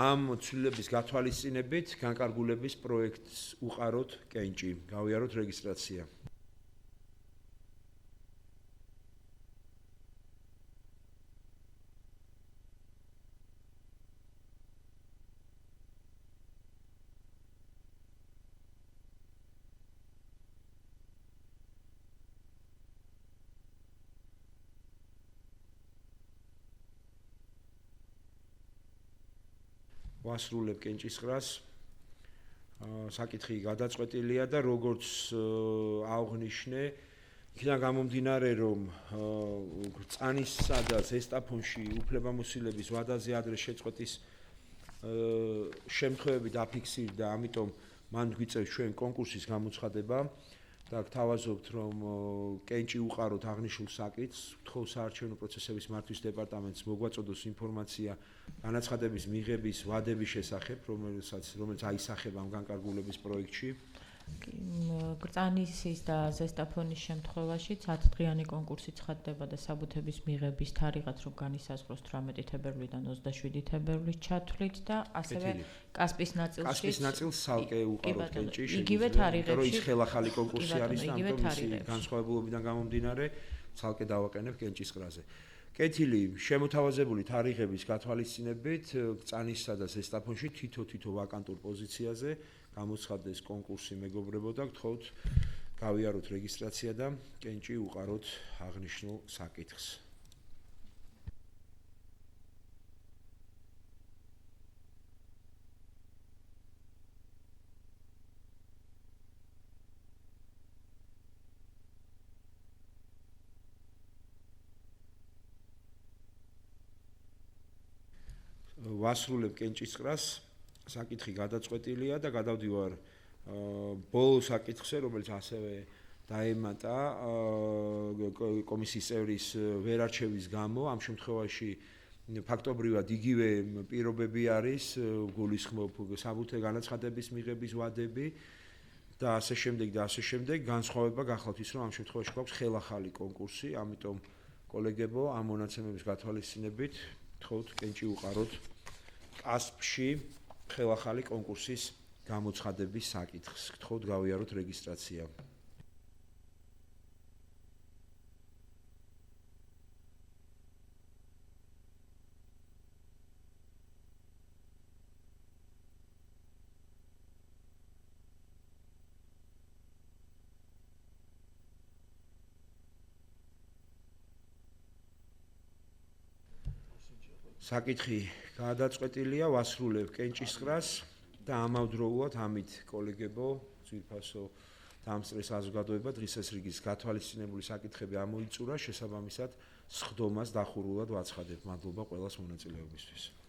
ამ ცვლილების გათვალისწინებით განკარგულების პროექტს უყაროთ კენჭი. გავიაროთ რეგისტრაცია. ვასრულებ კენჭისყრას. საკითხი გადაწყვეტილია და როგორც აღვნიშნე, იქიდან გამომდინარე, რომ წანისსა და ზესტაფონში უფლებამოსილების ვადაზე ადრე შეწყვეტის შემთხვევები დაფიქსირდა, ამიტომ მან გვიწევს ჩვენ კონკურსის გამოცხადება და გთავაზობთ, რომ კენჭი უყაროთ აღნიშნულ საკითხს, ვთხოვ საარჩევნო პროცესების მართვის დეპარტამენტს მოგვაწოდოს ინფორმაცია განაცხადების მიღების ვადების შესახებ, რომელიც აისახება ამ განკარგულების პროექტში. გრწანისის და ზესტაფონის შემთხვევაში 10 დღიანი კონკურსი ცხადდება და საბუთების მიღების თარიღაც რომ განისაზღვროს 18 თებერვლიდან 27 თებერვლის ჩათვლით და ასევე კასპის ნაწილს სალკე უყაროთ კენჭი იგივე თარიღებში, რომ ის ხელახალი კონკურსი არის და ამიტომ ისი განსხვავებულობიდან გამომდინარე სალკე დავაყენებ კენჭის ყრაზე. კეთილი შემოთავაზებული თარიღების გათვალისწინებით გრწანისსა და ზესტაფონში თითო ვაკანტურ პოზიციაზე გამოცხადდეს კონკურსი მეგობრებო და გთხოვთ გავიაროთ რეგისტრაცია და კენჭი უყაროთ აღნიშნულ საკითხს. ვასრულებ კენჭისყრას, საკითხი გადაწყვეტილია და გადავდივარ ბოლო საკითხზე, რომელიც ასევე დაემატა კომისიის წევრის ვერარჩევის გამო. ამ შემთხვევაში ფაქტობრივად იგივე პირობები არის, გულისხმობ საბუთე განაცხადების მიღების ვადები და ასე შემდეგ. განსხვავება გახლავთ ის, რომ ამ შემთხვევაში გვაქვს ხელახალი კონკურსი, ამიტომ კოლეგებო, ამ მონაცემების გათვალისწინებით გთხოვთ კენჭი უყაროთ კასპში ხელახალი კონკურსის გამოცხადების საკითხს. გთხოვთ გავიაროთ რეგისტრაცია. საკითხი გადაწყვეტილია, ვასრულებ კენჭისყრას და ამავდროულად ამით კოლეგებო, ძვირფასო დამსწრე საზოგადოება დღის ეს რიგის გათვალისწინებული საკითხები ამოიწურა, შესაბამისად სხდომას დახურულად ვაცხადებ. მადლობა ყველას მონაწილეობისთვის.